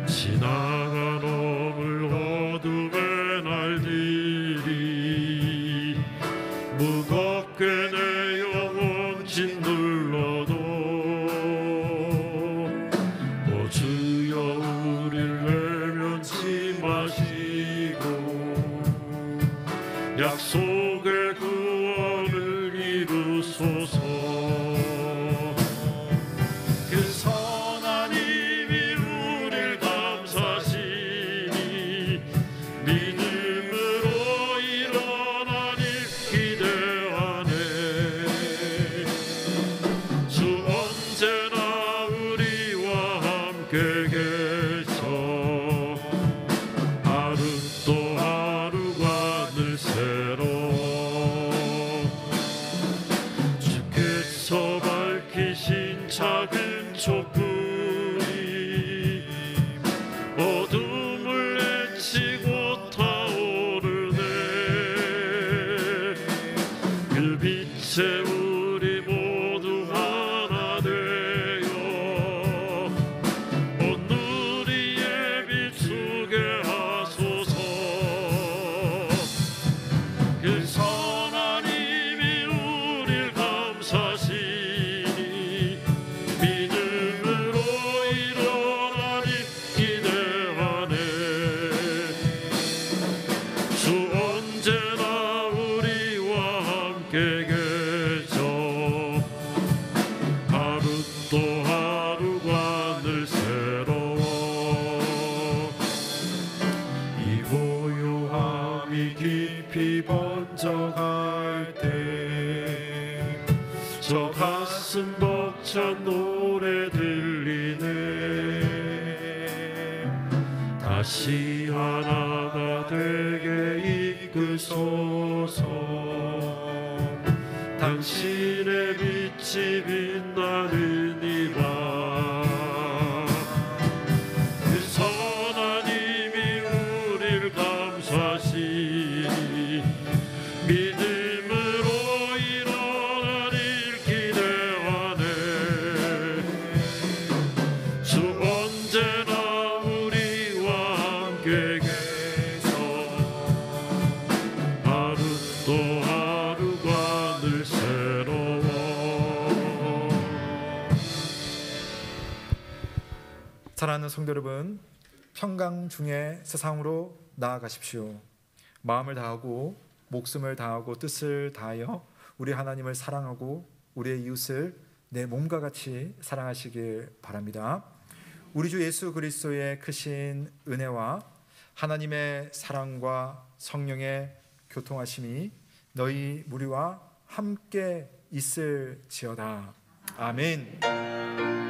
지나간 어물 어둠의 날들이 무겁게 내 영혼 짓눌러도 오 주여 우릴 외면치 마시고 함께 계셔 하루 또 하루가 늘 새로워 주께서 밝히신 작은 촛불이 어둠을 헤치고 타오르네 그 빛에 우리 모두 하나 되어 온누리에 비추게 하소서 그 선하님이 우릴 감사시니 믿음으로 일어나니 기대하네 주 언제나 우리와 함께 계셔 하루 또 하루가 늘 새로워 이 고요함이 깊이 번져갈 때 저 가슴 벅찬 노래 들리네 다시 하나가 되게 이끄소서 당신의 빛이 빛나는 이밤 그 선하님이 우릴 감사시니 믿음으로 일어나릴 기대하네 주 언제나 우리와 함께 계셔 하루 또 하루가 늘 새로워 사랑하는 성도 여러분, 평강 중에 세상으로 나아가십시오. 마음을 다하고 목숨을 다하고 뜻을 다하여 우리 하나님을 사랑하고 우리의 이웃을 내 몸과 같이 사랑하시길 바랍니다. 우리 주 예수 그리스도의 크신 은혜와 하나님의 사랑과 성령의 교통하심이 너희 무리와 함께 있을지어다. 아멘.